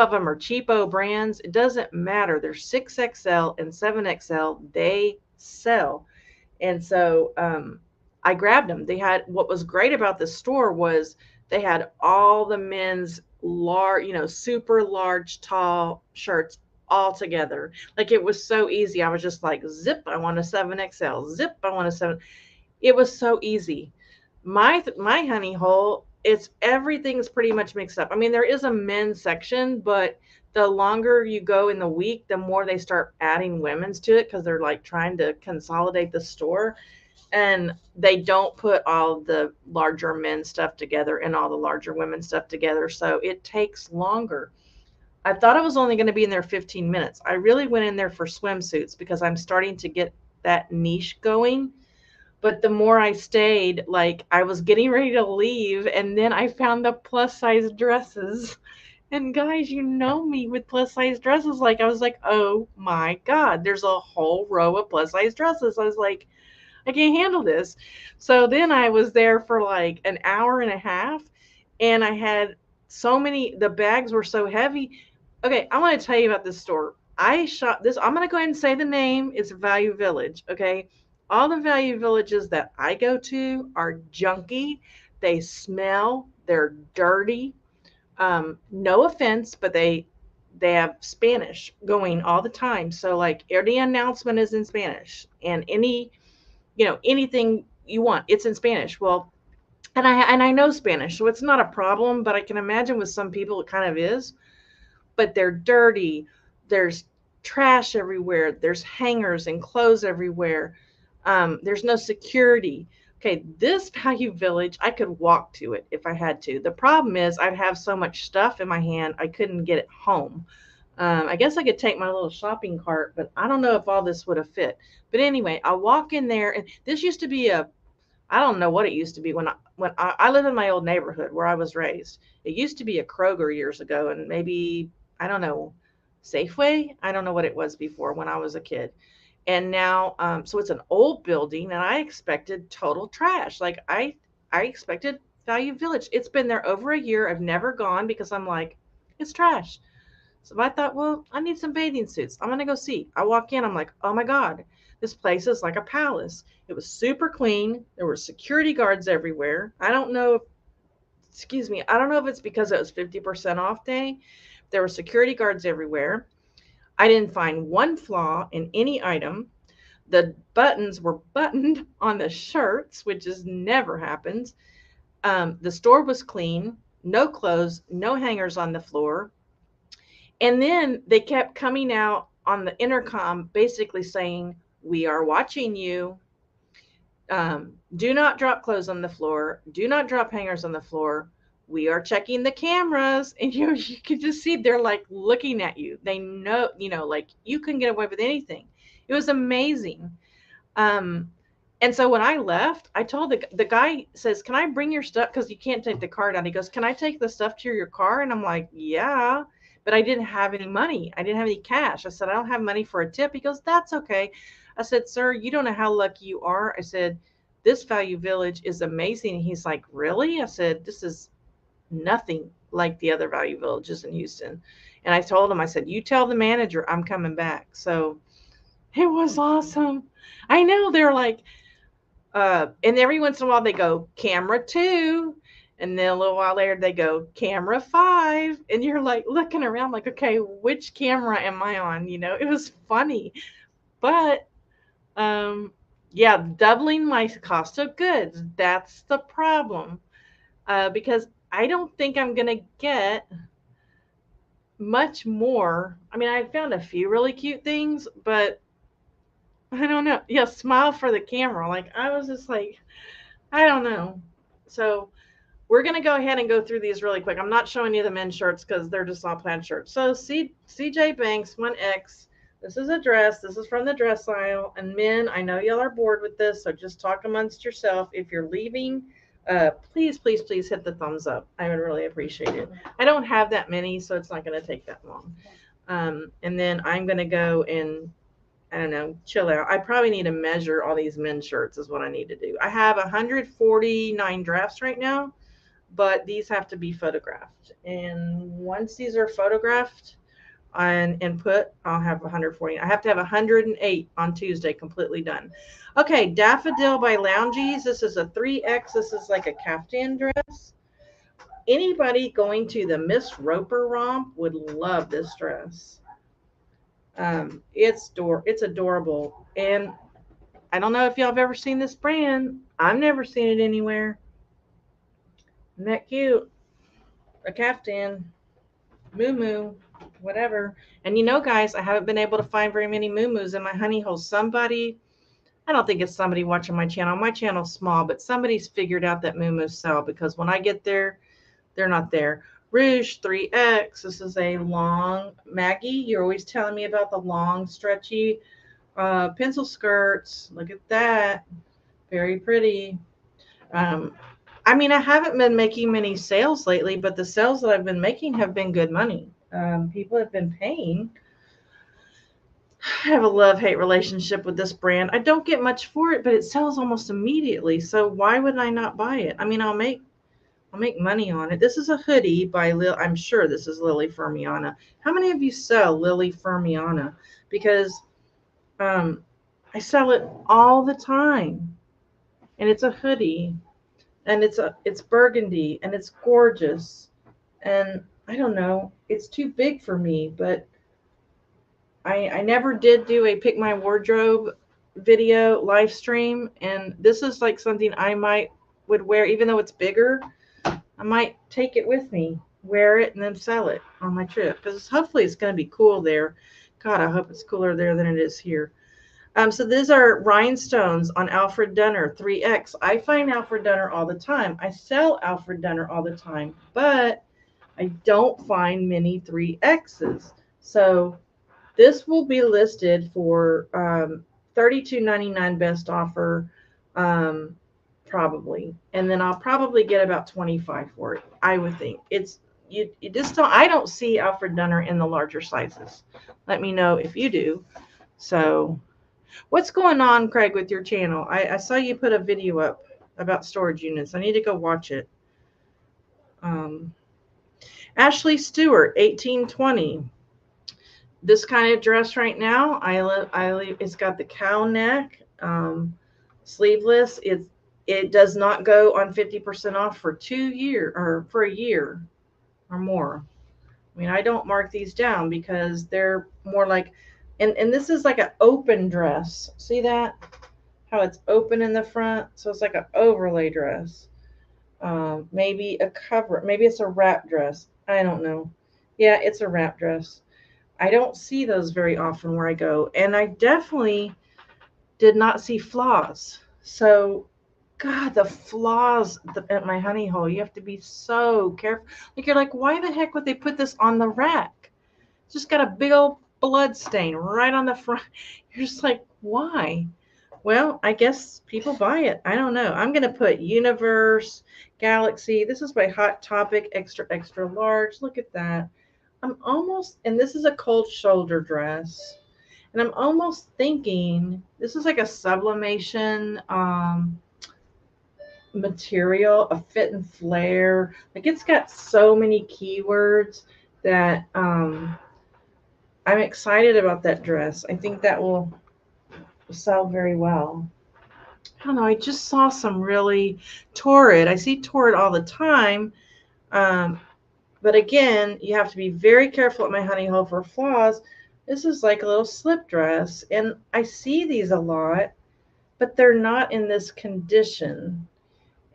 S1: of them are cheapo brands. It doesn't matter. They're 6XL and 7XL. They sell. And so I grabbed them. What was great about the store was they had all the men's large, super large, tall shirts all together. Like, it was so easy. I was just like, zip, I want a 7XL. Zip, I want a 7. It was so easy. My honey hole, everything's pretty much mixed up. I mean, there is a men's section, but the longer you go in the week, the more they start adding women's to it because they're like trying to consolidate the store. And they don't put all the larger men's stuff together and all the larger women's stuff together. So it takes longer. I thought I was only going to be in there 15 minutes. I really went in there for swimsuits because I'm starting to get that niche going. But the more I stayed, like I was getting ready to leave, and then I found the plus size dresses. And guys, you know me with plus size dresses. Like I was like, oh my God, there's a whole row of plus size dresses. I was like, I can't handle this. So then I was there for like an hour and a half, and I had so many, the bags were so heavy. Okay, I want to tell you about this store. I shop this, I'm going to go ahead and say the name. It's Value Village. Okay. All the Value Villages that I go to are junky. They smell, they're dirty. No offense, but they have Spanish going all the time. So like every announcement is in Spanish, and anything you want, it's in Spanish. Well, and I know Spanish, so it's not a problem, but I can imagine with some people it kind of is. But they're dirty. There's trash everywhere. There's hangers and clothes everywhere. There's no security. Okay, this Value Village, I could walk to it if I had to. The problem is I'd have so much stuff in my hand, I couldn't get it home. I guess I could take my little shopping cart, but I don't know if all this would have fit. But anyway, I walk in there, and this used to be I don't know what it used to be when I live in my old neighborhood where I was raised. It used to be a Kroger years ago, and maybe, I don't know, Safeway. I don't know what it was before when I was a kid. And now, so it's an old building, and I expected total trash. Like I expected Value Village. It's been there over a year. I've never gone because I'm like, it's trash. So I thought, well, I need some bathing suits. I'm gonna go see. I walk in, I'm like, oh my God, this place is like a palace. It was super clean. There were security guards everywhere. I don't know if, excuse me, I don't know if it's because it was 50% off day. There were security guards everywhere. I didn't find one flaw in any item. The buttons were buttoned on the shirts, which is never happens. The store was clean, no clothes, no hangers on the floor. And then they kept coming out on the intercom, basically saying, we are watching you. Do not drop clothes on the floor. Do not drop hangers on the floor. We are checking the cameras. And you could just see they're like looking at you. They know, like you couldn't get away with anything. It was amazing. And so when I left, I told the guy, says, can I bring your stuff? Because you can't take the card out. He goes, can I take the stuff to your car? And I'm like, yeah. But I didn't have any money. I didn't have any cash. I said, I don't have money for a tip. He goes, that's okay. I said, sir, you don't know how lucky you are. I said, this Value Village is amazing. And he's like, really? I said, this is nothing like the other Value Villages in Houston. And I told him, I said, you tell the manager I'm coming back. So it was awesome. I know, they're like, and every once in a while they go, camera 2. And then a little while later they go, camera 5. And you're like looking around like, okay, which camera am I on? It was funny. But yeah, doubling my cost of goods. That's the problem. Because I don't think I'm going to get much more. I mean, I found a few really cute things, but I don't know. Yeah, smile for the camera. Like, I was just like, I don't know. So we're going to go ahead and go through these really quick. I'm not showing you the men's shirts because they're just all plaid shirts. So CJ Banks 1X. This is a dress. This is from the dress aisle. And men, I know y'all are bored with this, so just talk amongst yourself. If you're leaving, please, please, please hit the thumbs up. I would really appreciate it. I don't have that many, so it's not going to take that long. And then I'm going to go and, I don't know, chill out. I probably need to measure all these men's shirts is what I need to do. I have 149 drafts right now, but these have to be photographed. And once these are photographed and put, I'll have 140. I have to have 108 on Tuesday completely done. Okay, Daffodil by Loungies. This is a 3X. This is like a caftan dress. Anybody going to the Miss Roper romp would love this dress. It's adorable. And I don't know if y'all have ever seen this brand. I've never seen it anywhere. Isn't that cute? A caftan, moo, whatever. And guys, I haven't been able to find very many moo-moos in my honey hole. Somebody I don't think it's somebody watching my channel. My channel's small, but somebody's figured out that moo sell, because when I get there, they're not there. Rouge 3X. This is a long, Maggie, you're always telling me about the long, stretchy pencil skirts. Look at that. Very pretty. I mean, I haven't been making many sales lately, but the sales that I've been making have been good money. People have been paying. I have a love-hate relationship with this brand. I don't get much for it, but it sells almost immediately. So why would I not buy it? I mean, I'll make money on it. This is a hoodie by I'm sure this is Lily Fermiana. How many of you sell Lily Fermiana? Because I sell it all the time. And it's a hoodie, and it's burgundy, and it's gorgeous. And I don't know, it's too big for me, but I never did do a pick my wardrobe video live stream, and this is like something I would wear, even though it's bigger. I might take it with me, wear it, and then sell it on my trip, because hopefully it's going to be cool there. God, I hope it's cooler there than it is here. So these are rhinestones on Alfred Dunner 3X. I find Alfred Dunner all the time. I sell Alfred Dunner all the time, but I don't find many 3Xs. So this will be listed for $32.99 best offer, probably, and then I'll probably get about $25 for it. I would think you just don't. I don't see Alfred Dunner in the larger sizes. Let me know if you do. So, what's going on, Craig, with your channel? I saw you put a video up about storage units. I need to go watch it. Ashley Stewart, 1820. This kind of dress right now, it's got the cow neck, sleeveless. It does not go on 50% off for 2 years or for a year or more. I mean, I don't mark these down because they're more like, and this is like an open dress. See that? How it's open in the front? So it's like an overlay dress. Maybe a cover. Maybe it's a wrap dress. I don't know. Yeah, it's a wrap dress. I don't see those very often where I go. And I definitely did not see flaws. So, God, the flaws at my honey hole, you have to be so careful. Like, you're like, why the heck would they put this on the rack? It's just got a big old blood stain right on the front. You're just like, why? Well, I guess people buy it. I don't know. I'm going to put Universe, Galaxy. This is by Hot Topic, extra, extra large. Look at that. I'm almost, and this is a cold shoulder dress. And I'm almost thinking, this is like a sublimation material, a fit and flare. Like, it's got so many keywords that I'm excited about that dress. I think that will sell very well. I don't know. I just saw some really Torrid. I see Torrid all the time. But again, you have to be very careful at my honey hole for flaws. This is like a little slip dress. And I see these a lot, but they're not in this condition.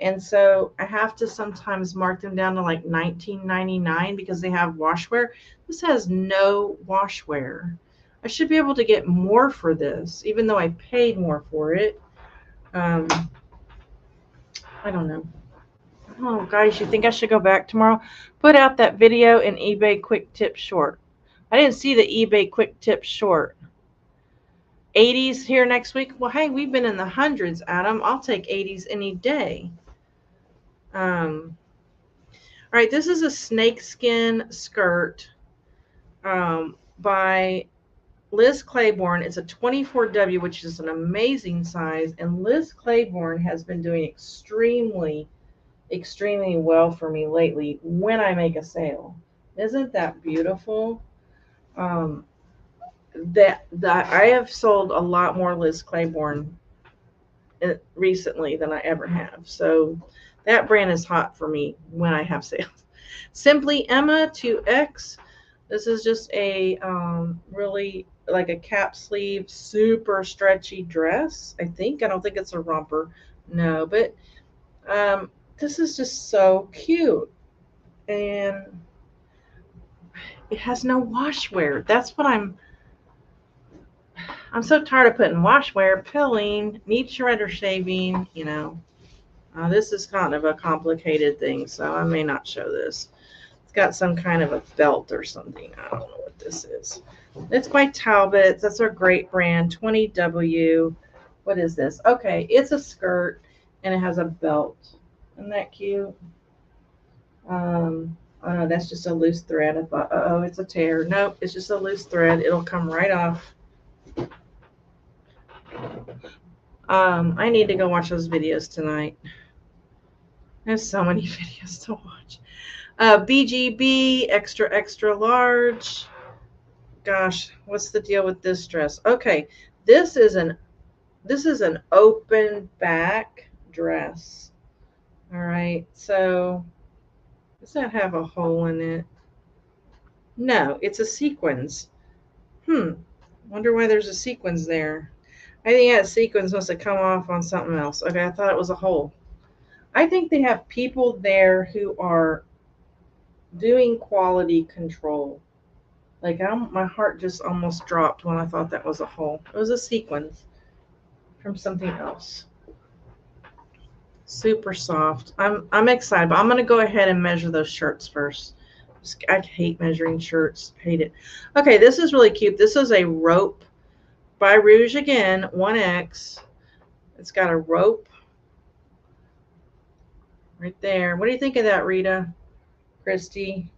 S1: And so I have to sometimes mark them down to like $19.99 because they have washwear. This has no washwear. I should be able to get more for this, even though I paid more for it. I don't know. Oh, guys, you think I should go back tomorrow? Put out that video in eBay quick tip short. I didn't see the eBay quick tip short. 80s here next week. Well, hey, we've been in the hundreds, Adam. I'll take 80s any day. All right, this is a snakeskin skirt by Liz Claiborne. It's a 24W, which is an amazing size. And Liz Claiborne has been doing extremely well for me lately when I make a sale. Isn't that beautiful? That I have sold a lot more Liz Claiborne recently than I ever have. So that brand is hot for me when I have sales. Simply Emma 2X. This is just a really like a cap sleeve, super stretchy dress. I don't think it's a romper. No, but this is just so cute. And it has no washwear. That's what I'm so tired of putting washwear, pilling, meat shredder shaving, you know. This is kind of a complicated thing, so I may not show this. It's got some kind of a belt or something. I don't know what this is. It's by Talbot's. That's our great brand, 20W. What is this? Okay, it's a skirt, and it has a belt. Isn't that cute? Oh no, that's just a loose thread. I thought, oh, it's a tear. Nope, it's just a loose thread. It'll come right off. I need to go watch those videos tonight. There's so many videos to watch. BGB, extra, extra large. Gosh, what's the deal with this dress? Okay, this is an open back dress. All right, so does that have a hole in it? No, it's a sequins. Wonder why there's a sequins there. I think that sequins must have come off on something else. Okay, I thought it was a hole. I think they have people there who are doing quality control. Like my heart just almost dropped when I thought that was a hole. It was a sequins from something else. Super soft. I'm excited, but I'm gonna go ahead and measure those shirts first. I hate measuring shirts. Hate it. Okay, this is really cute. This is a rope by Rouge again, 1X. It's got a rope right there. What do you think of that, Rita? Christy?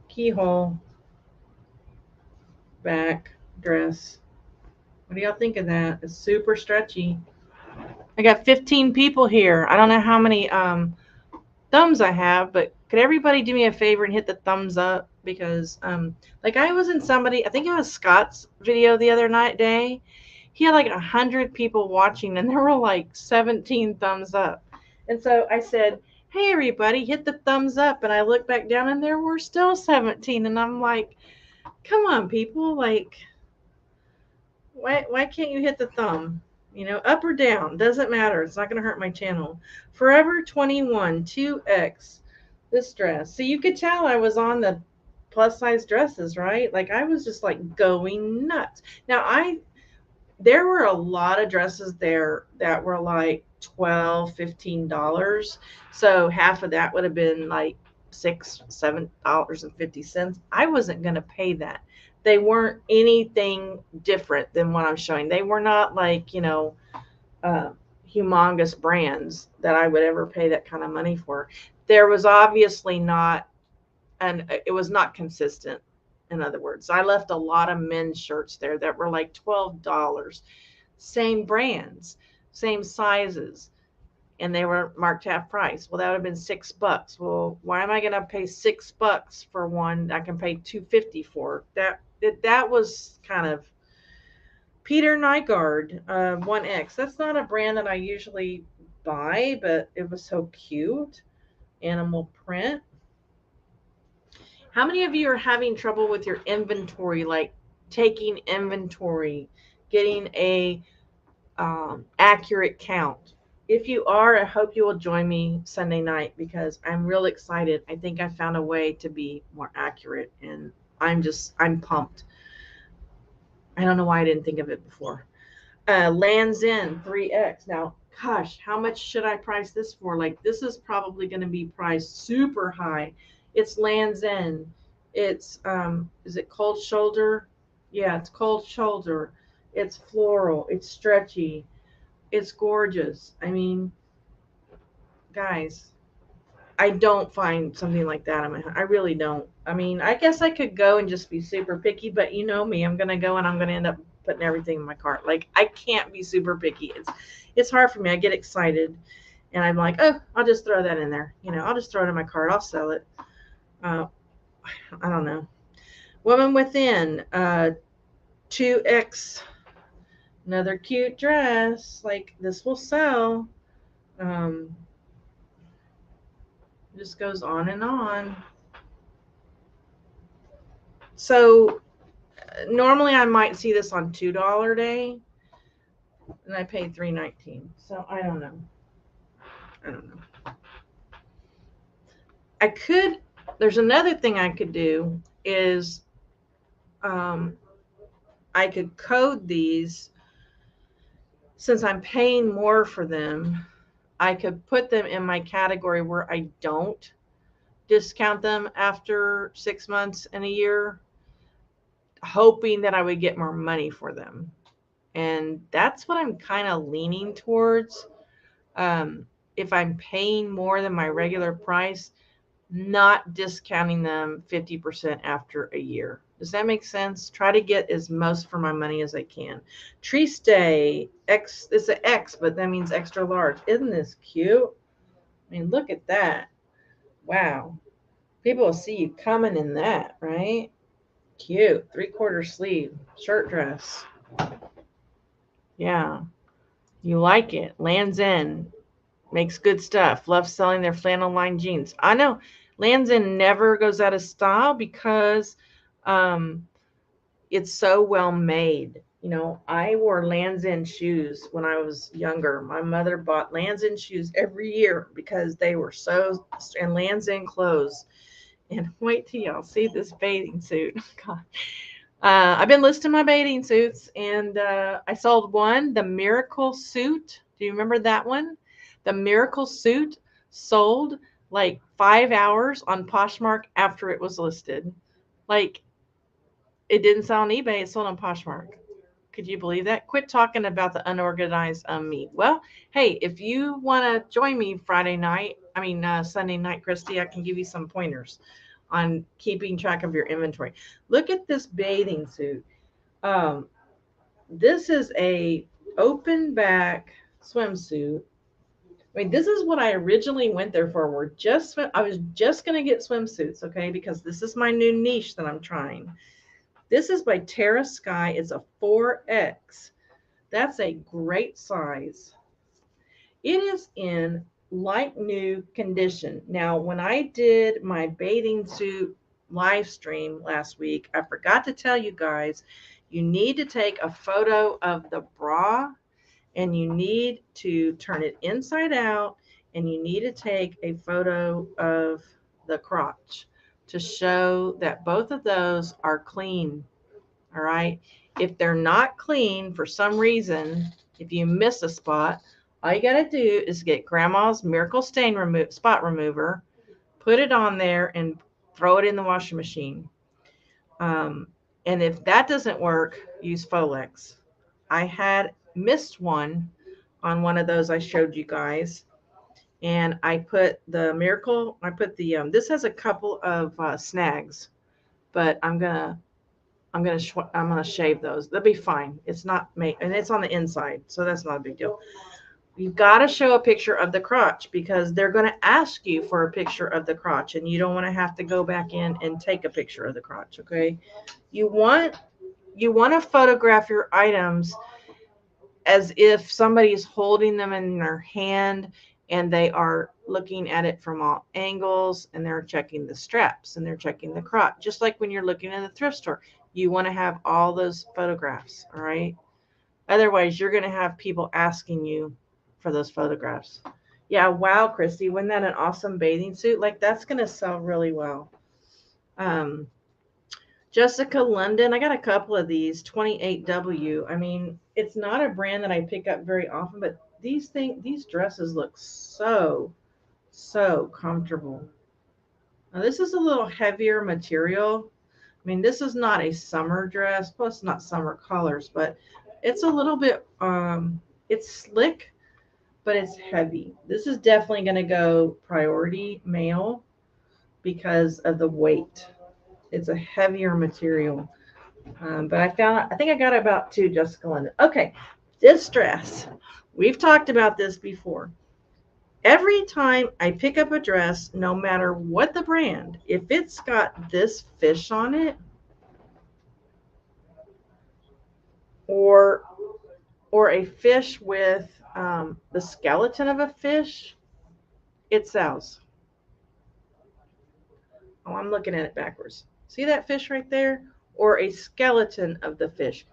S1: Keyhole. Back dress. What do y'all think of that? It's super stretchy. I got 15 people here. I don't know how many thumbs I have, but could everybody do me a favor and hit the thumbs up? Because like I was in somebody, I think it was Scott's video the other day. He had like 100 people watching and there were like 17 thumbs up. And so I said, hey everybody, hit the thumbs up. And I looked back down and there were still 17. And I'm like, come on people, like why can't you hit the thumb? You know, up or down, doesn't matter. It's not going to hurt my channel. Forever 21, 2X, this dress. So you could tell I was on the plus size dresses, right? Like I was just like going nuts. Now there were a lot of dresses there that were like $12, $15. So half of that would have been like $6, $7.50. I wasn't going to pay that. They weren't anything different than what I'm showing. They were not like, you know, humongous brands that I would ever pay that kind of money for. There was obviously not, and it was not consistent. In other words, I left a lot of men's shirts there that were like $12, same brands, same sizes, and they were marked half price. Well, that would have been $6. Well, why am I going to pay $6 for one I can pay $2.50 for? That was kind of Peter Nygaard, 1X. That's not a brand that I usually buy, but it was so cute. Animal print. How many of you are having trouble with your inventory, like taking inventory, getting a accurate count? If you are, I hope you will join me Sunday night because I'm real excited. I think I found a way to be more accurate, and I'm pumped. I don't know why I didn't think of it before. Lands in 3X. Now, gosh, how much should I price this for? Like, this is probably going to be priced super high. It's Lands End. It's is it cold shoulder? Yeah, it's cold shoulder. It's floral. It's stretchy. It's gorgeous. I mean, guys, I don't find something like that. I really don't. I mean, I guess I could go and just be super picky, but you know me, I'm gonna go and I'm gonna end up putting everything in my cart. Like I can't be super picky. It's hard for me. I get excited, and I'm like, oh, I'll just throw that in there. You know, I'll just throw it in my cart. I'll sell it. I don't know. Woman Within, 2X, another cute dress. Like this will sell. Just goes on and on. So normally I might see this on $2 day, and I paid $3.19. So I don't know. I could. There's another thing I could do is I could code these. Since I'm paying more for them, I could put them in my category where I don't discount them after 6 months and a year, hoping that I would get more money for them. And that's what I'm kind of leaning towards. If I'm paying more than my regular price, not discounting them 50% after a year. Does that make sense? Try to get as most for my money as I can. Tree Stay X, it's an X, but that means extra large. Isn't this cute? I mean, look at that. Wow. People will see you coming in that, right? Cute. 3/4 sleeve shirt dress. Yeah. You like it. Lands End makes good stuff. Loves selling their flannel lined jeans. I know Lands End never goes out of style because it's so well made. You know, I wore Lands End shoes when I was younger. My mother bought Lands End shoes every year because they were so, and Lands End clothes. And wait till y'all see this bathing suit. God. I've been listing my bathing suits, and I sold one, the Miracle Suit. Do you remember that one? The Miracle Suit sold like 5 hours on Poshmark after it was listed. Like, it didn't sell on eBay, it sold on Poshmark. Could you believe that? Quit talking about the unorganized me. Well, hey, if you want to join me Sunday night, Christy, I can give you some pointers on keeping track of your inventory. Look at this bathing suit. This is a open back swimsuit. I mean, this is what I originally went there for. I was just going to get swimsuits, okay, because this is my new niche that I'm trying. This is by Terra Sky. It's a 4X. That's a great size. It is in like new condition. Now, when I did my bathing suit live stream last week, I forgot to tell you guys, you need to take a photo of the bra, and you need to turn it inside out, and you need to take a photo of the crotch to show that both of those are clean. All right. If they're not clean for some reason, if you miss a spot, all you got to do is get grandma's miracle spot remover, put it on there, and throw it in the washing machine. And if that doesn't work, use Folex. I had missed one on one of those I showed you guys, and I put the miracle. I put the this has a couple of snags, but I'm gonna shave those. They'll be fine. It's not made, and it's on the inside, so that's not a big deal. You've got to show a picture of the crotch because they're going to ask you for a picture of the crotch, and you don't want to have to go back in and take a picture of the crotch. Okay, you want to photograph your items as if somebody's holding them in their hand and they are looking at it from all angles, and they're checking the straps and they're checking the crotch, just like when you're looking in the thrift store. You want to have all those photographs, all right? Otherwise, you're going to have people asking you for those photographs. Yeah, wow, Christy, wasn't that an awesome bathing suit? Like, that's going to sell really well. Jessica London, I got a couple of these, 28W. I mean, it's not a brand that I pick up very often, but these dresses look so comfortable. Now, this is a little heavier material. I mean, this is not a summer dress, plus not summer colors, but it's a little bit, it's slick, but it's heavy. This is definitely going to go priority male because of the weight. It's a heavier material. But I think I got about 2, Jessica London. Okay, this dress, we've talked about this before. Every time I pick up a dress, no matter what the brand, if it's got this fish on it, or a fish with the skeleton of a fish, it sells. Oh, I'm looking at it backwards. See that fish right there? Or a skeleton of the fish.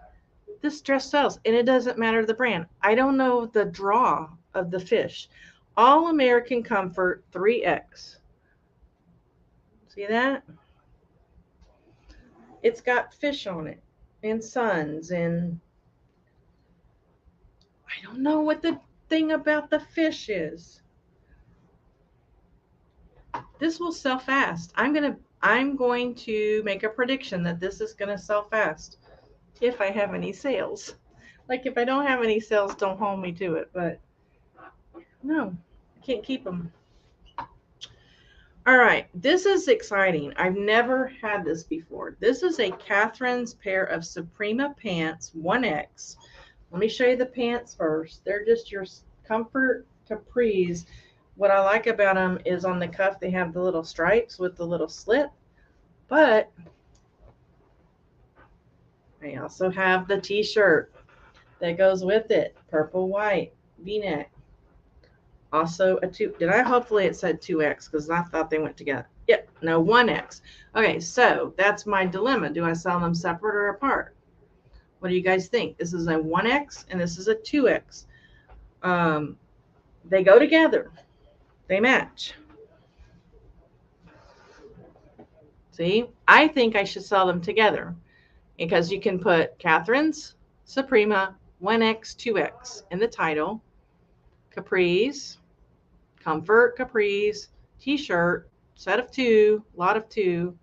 S1: This dress sells, and it doesn't matter the brand. I don't know the draw of the fish. All American Comfort 3X. See that? It's got fish on it. and Sons, and I don't know what the thing about the fish is. This will sell fast. I'm going to make a prediction that this is going to sell fast if I have any sales. Like if I don't have any sales, don't hold me to it, but no, I can't keep them. All right, this is exciting. I've never had this before. This is a Catherine's pair of Suprema pants, 1X. Let me show you the pants first. They're just your comfort capris. What I like about them is on the cuff they have the little stripes with the little slit, but I also have the t-shirt that goes with it, purple white v-neck. Also a 2, hopefully it said 2X because I thought they went together. Yep, no, 1X. Okay, so that's my dilemma. Do I sell them separate or apart? What do you guys think? This is a 1X and this is a 2X. They go together. They match. See, I think I should sell them together because you can put Catherine's Suprema 1X, 2X in the title, capris, comfort capris, t-shirt, set of 2, lot of 2.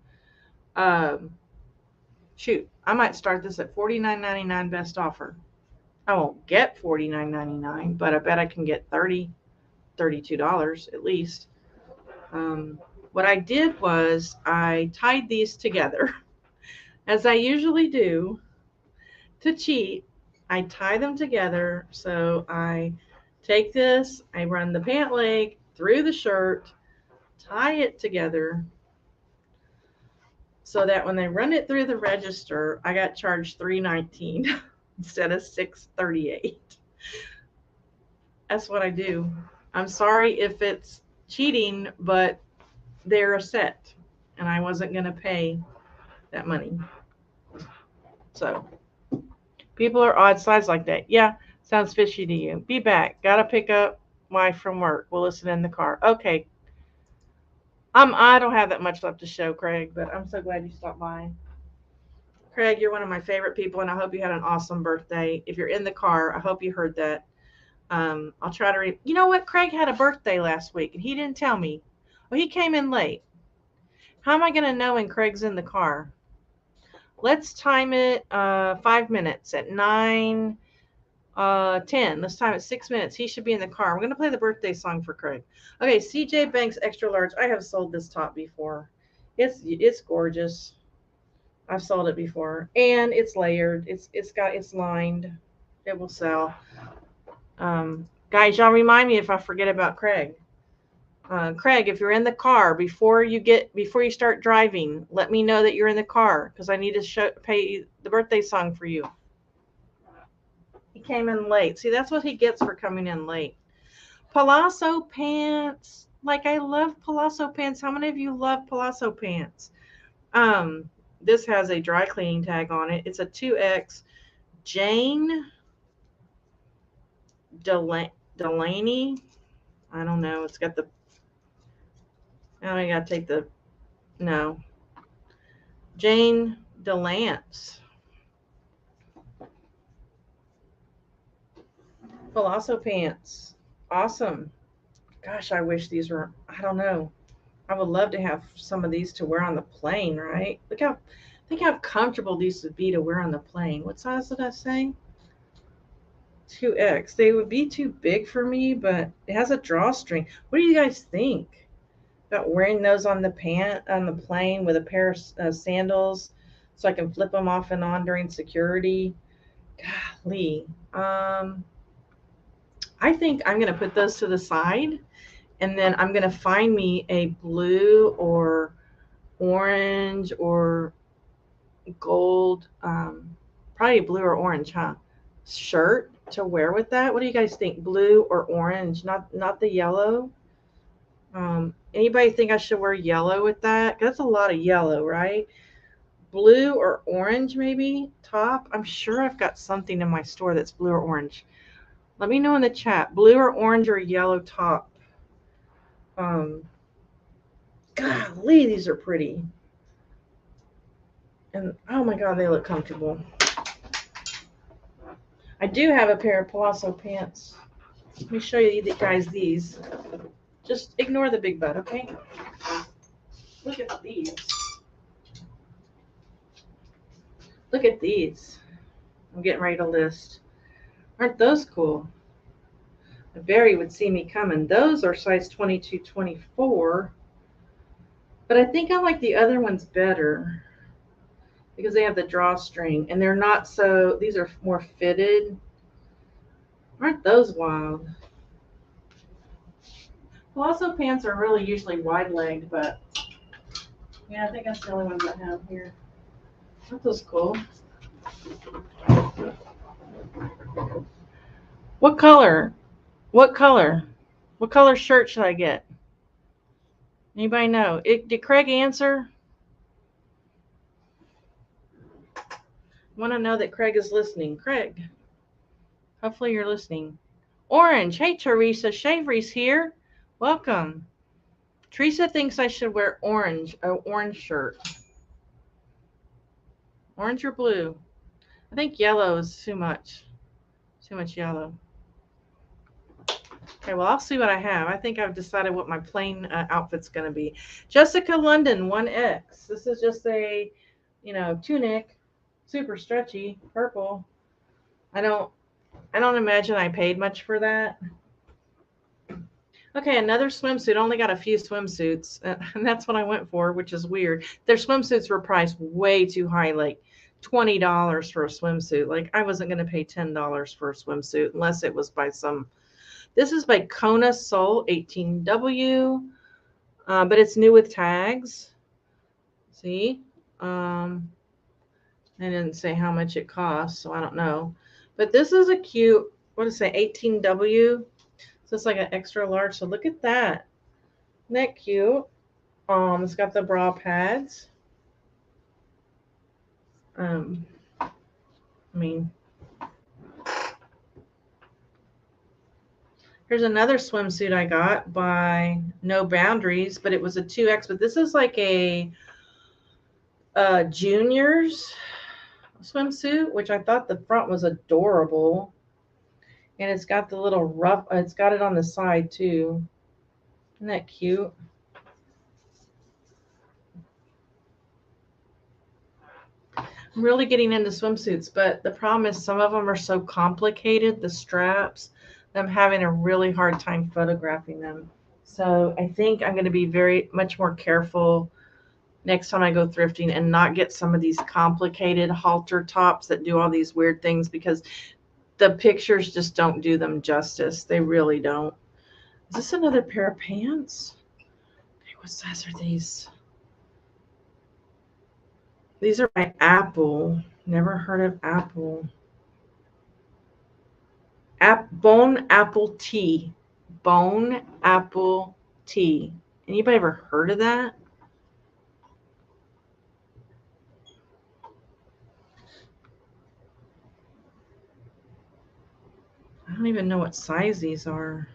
S1: Shoot, I might start this at $49.99 best offer. I won't get $49.99, but I bet I can get $32 at least. What I did was I tied these together, as I usually do. To cheat, I tie them together. So I take this, I run the pant leg through the shirt, tie it together, so that when they run it through the register, I got charged $3.19 instead of $6.38. That's what I do. I'm sorry if it's cheating, but they're a set, and I wasn't going to pay that money. So people are odd sides like that. Yeah, sounds fishy to you. Be back. Gotta pick up wife from work. We'll listen in the car. Okay. I don't have that much left to show, Craig, but I'm so glad you stopped by. Craig, you're one of my favorite people, and I hope you had an awesome birthday. If you're in the car, I hope you heard that. I'll try to you know what? Craig had a birthday last week, and he didn't tell me. Well, he came in late. How am I going to know when Craig's in the car? Let's time it 5 minutes at 9:10. Let's time it 6 minutes. He should be in the car. We're going to play the birthday song for Craig. Okay, CJ Banks extra large. I have sold this top before. It's gorgeous. I've sold it before, and it's layered. It's lined. It will sell. Guys, y'all remind me if I forget about Craig. Craig, if you're in the car before you start driving, let me know that you're in the car because I need to pay the birthday song for you. He came in late. See, that's what he gets for coming in late. Palazzo pants. Like, I love Palazzo pants. How many of you love Palazzo pants? This has a dry cleaning tag on it. It's a 2X. Jane Delaney. I don't know. It's got the. Now I gotta take the. No. Jane Delance. Palazzo pants. Awesome. Gosh, I wish these were. I don't know. I would love to have some of these to wear on the plane, right? Think how comfortable these would be to wear on the plane. What size did I say? 2X. They would be too big for me, but it has a drawstring. What do you guys think about wearing those on the plane with a pair of sandals so I can flip them off and on during security? Golly. I think I'm going to put those to the side, and then I'm going to find me a blue or orange or gold, probably blue or orange, shirt to wear with that. What do you guys think? Blue or orange? Not the yellow. Anybody think I should wear yellow with that? That's a lot of yellow, right? Blue or orange, maybe top. I'm sure I've got something in my store that's blue or orange. Let me know in the chat. Blue or orange or yellow top. Golly, these are pretty. And oh my God, they look comfortable. I do have a pair of Palazzo pants. Let me show you guys these. Just ignore the big butt, okay? Look at these. Look at these. I'm getting ready to list. Aren't those cool? Barry would see me coming. Those are size 22, 24. But I think I like the other ones better because they have the drawstring and they're not so, these are more fitted. Aren't those wild? Palazzo pants are really usually wide-legged, but yeah, I think that's the only ones I have here. Aren't those cool? What color? What color? What color shirt should I get? Anybody know? Did Craig answer? I want to know that Craig is listening. Craig, hopefully you're listening. Orange. Hey, Teresa. Shavery's here. Welcome. Teresa thinks I should wear orange, an orange shirt. Orange or blue? I think yellow is too much. Too much yellow. Okay, well, I'll see what I have. I think I've decided what my plain outfit's going to be. Jessica London, 1X. This is just a, tunic, super stretchy, purple. I don't imagine I paid much for that. Okay, another swimsuit. Only got a few swimsuits, and that's what I went for, which is weird. Their swimsuits were priced way too high, like $20 for a swimsuit. Like, I wasn't going to pay $10 for a swimsuit unless it was by some. This is by Kona Soul 18W, but it's new with tags. See? I didn't say how much it costs, so I don't know. But this is a cute, what does it say, 18W? So it's like an extra large. So look at that. Isn't that cute? It's got the bra pads. Here's another swimsuit I got by No Boundaries, but it was a 2X. But this is like a juniors swimsuit, which I thought the front was adorable. And it's got the little ruff. It's got it on the side too. Isn't that cute? I'm really getting into swimsuits, but the problem is some of them are so complicated, the straps, I'm having a really hard time photographing them. So I think I'm going to be very much more careful next time I go thrifting and not get some of these complicated halter tops that do all these weird things, because the pictures just don't do them justice. They really don't. Is this another pair of pants? Okay, what size are these? These are by Apple. Never heard of Apple. Bone Apple Tea. Bone Apple Tea. Anybody ever heard of that? I don't even know what size these are.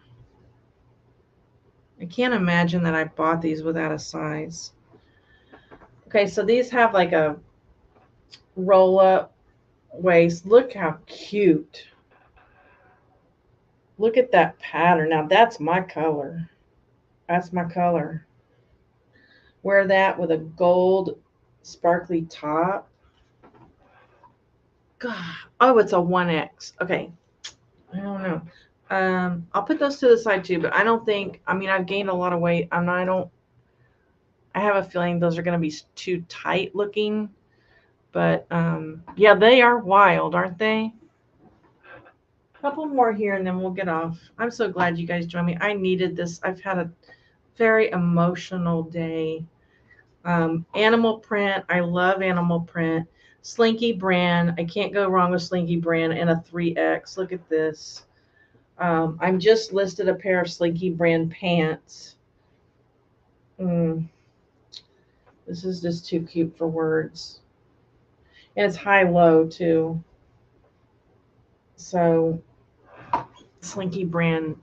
S1: I can't imagine that I bought these without a size. Okay, so these have like a roll-up waist. Look how cute. Look at that pattern. Now that's my color. That's my color. Wear that with a gold sparkly top. God. Oh, it's a 1X. Okay. I don't know. I'll put those to the side too, but I don't think, I've gained a lot of weight. I have a feeling those are going to be too tight looking, but yeah, they are wild, aren't they? A couple more here and then we'll get off. I'm so glad you guys joined me. I needed this. I've had a very emotional day. Animal print. I love animal print. Slinky brand. I can't go wrong with Slinky brand and a 3X. Look at this. I'm just listed a pair of Slinky brand pants. This is just too cute for words. And it's high-low too. So Slinky brand,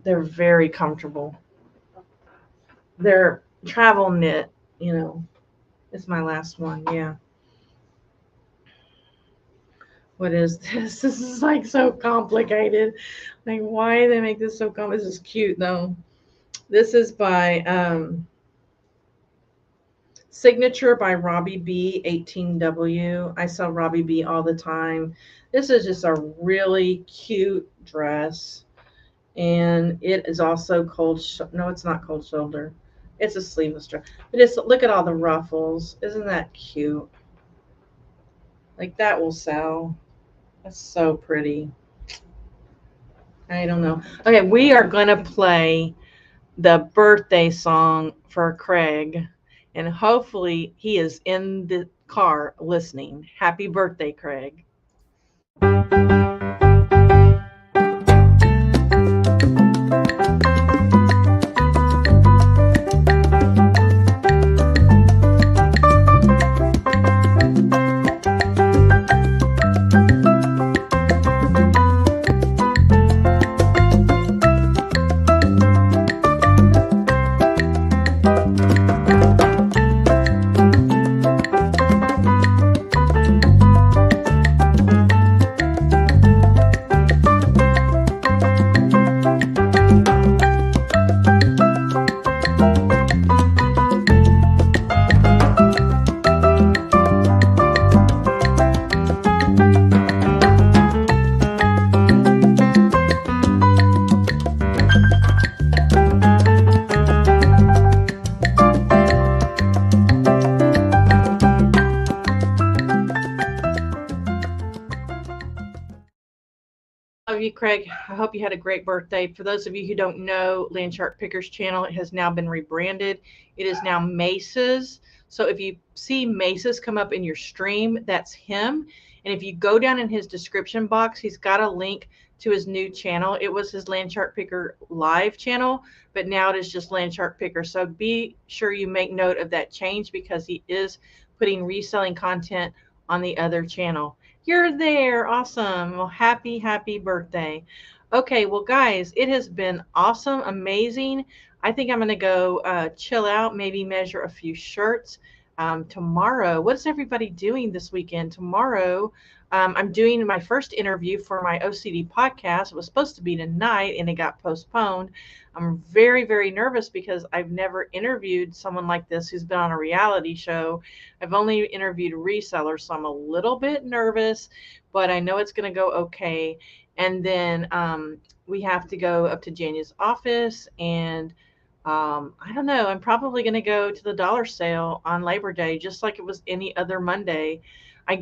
S1: they're very comfortable. They're travel knit, It's my last one, yeah. What is this? This is like so complicated. Like, why do they make this so complicated? This is cute though. This is by Signature by Robbie B 18W. I sell Robbie B all the time. This is just a really cute dress. And it is also no, it's not cold shoulder. It's a sleeveless dress. But just look at all the ruffles. Isn't that cute? Like, that will sell. That's so pretty. I don't know. Okay, we are going to play the birthday song for Craig, and hopefully he is in the car listening. Happy birthday, Craig. Love you, Craig. I hope you had a great birthday. For those of you who don't know, Landshark Picker's channel has now been rebranded. It is now Mace's. So if you see Mace's come up in your stream, that's him. And if you go down in his description box, he's got a link to his new channel. It was his Landshark Picker live channel, but now it is just Landshark Picker. So be sure you make note of that change because he is putting reselling content on the other channel. You're there. Awesome. Well, happy birthday. Okay, well, guys, it has been awesome, amazing. I think I'm going to go chill out, maybe measure a few shirts. Tomorrow, what is everybody doing this weekend? Tomorrow, I'm doing my first interview for my OCD podcast. It was supposed to be tonight, and it got postponed. I'm very, very nervous because I've never interviewed someone like this who's been on a reality show. I've only interviewed resellers, so I'm a little bit nervous, but I know it's going to go okay. And then we have to go up to Jania's office, and I don't know. I'm probably going to go to the dollar sale on Labor Day, just like it was any other Monday. I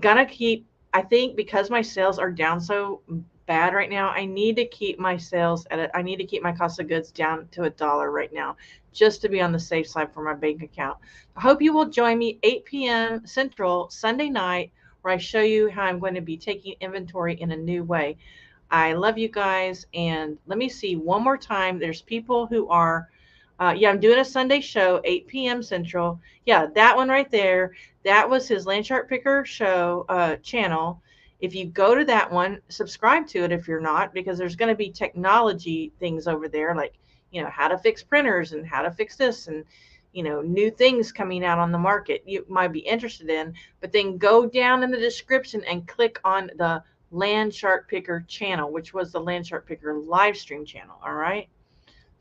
S1: think because my sales are down so bad right now, I need to keep my sales I need to keep my cost of goods down to $1 right now, just to be on the safe side for my bank account. I hope you will join me 8 p.m. Central Sunday night, where I show you how I'm going to be taking inventory in a new way. I love you guys. And let me see one more time. There's people who are yeah, I'm doing a Sunday show, 8 p.m. Central. Yeah, that one right there. That was his Landshark Picker show channel. If you go to that one, subscribe to it if you're not, because there's going to be technology things over there, like, how to fix printers and how to fix this and, new things coming out on the market you might be interested in. But then go down in the description and click on the Landshark Picker channel, which was the Landshark Picker live stream channel. All right.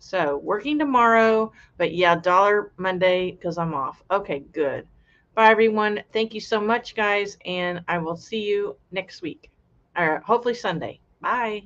S1: So working tomorrow, but yeah, dollar Monday because I'm off. Okay, good. Bye, everyone. Thank you so much, guys, and I will see you next week, or hopefully Sunday. Bye.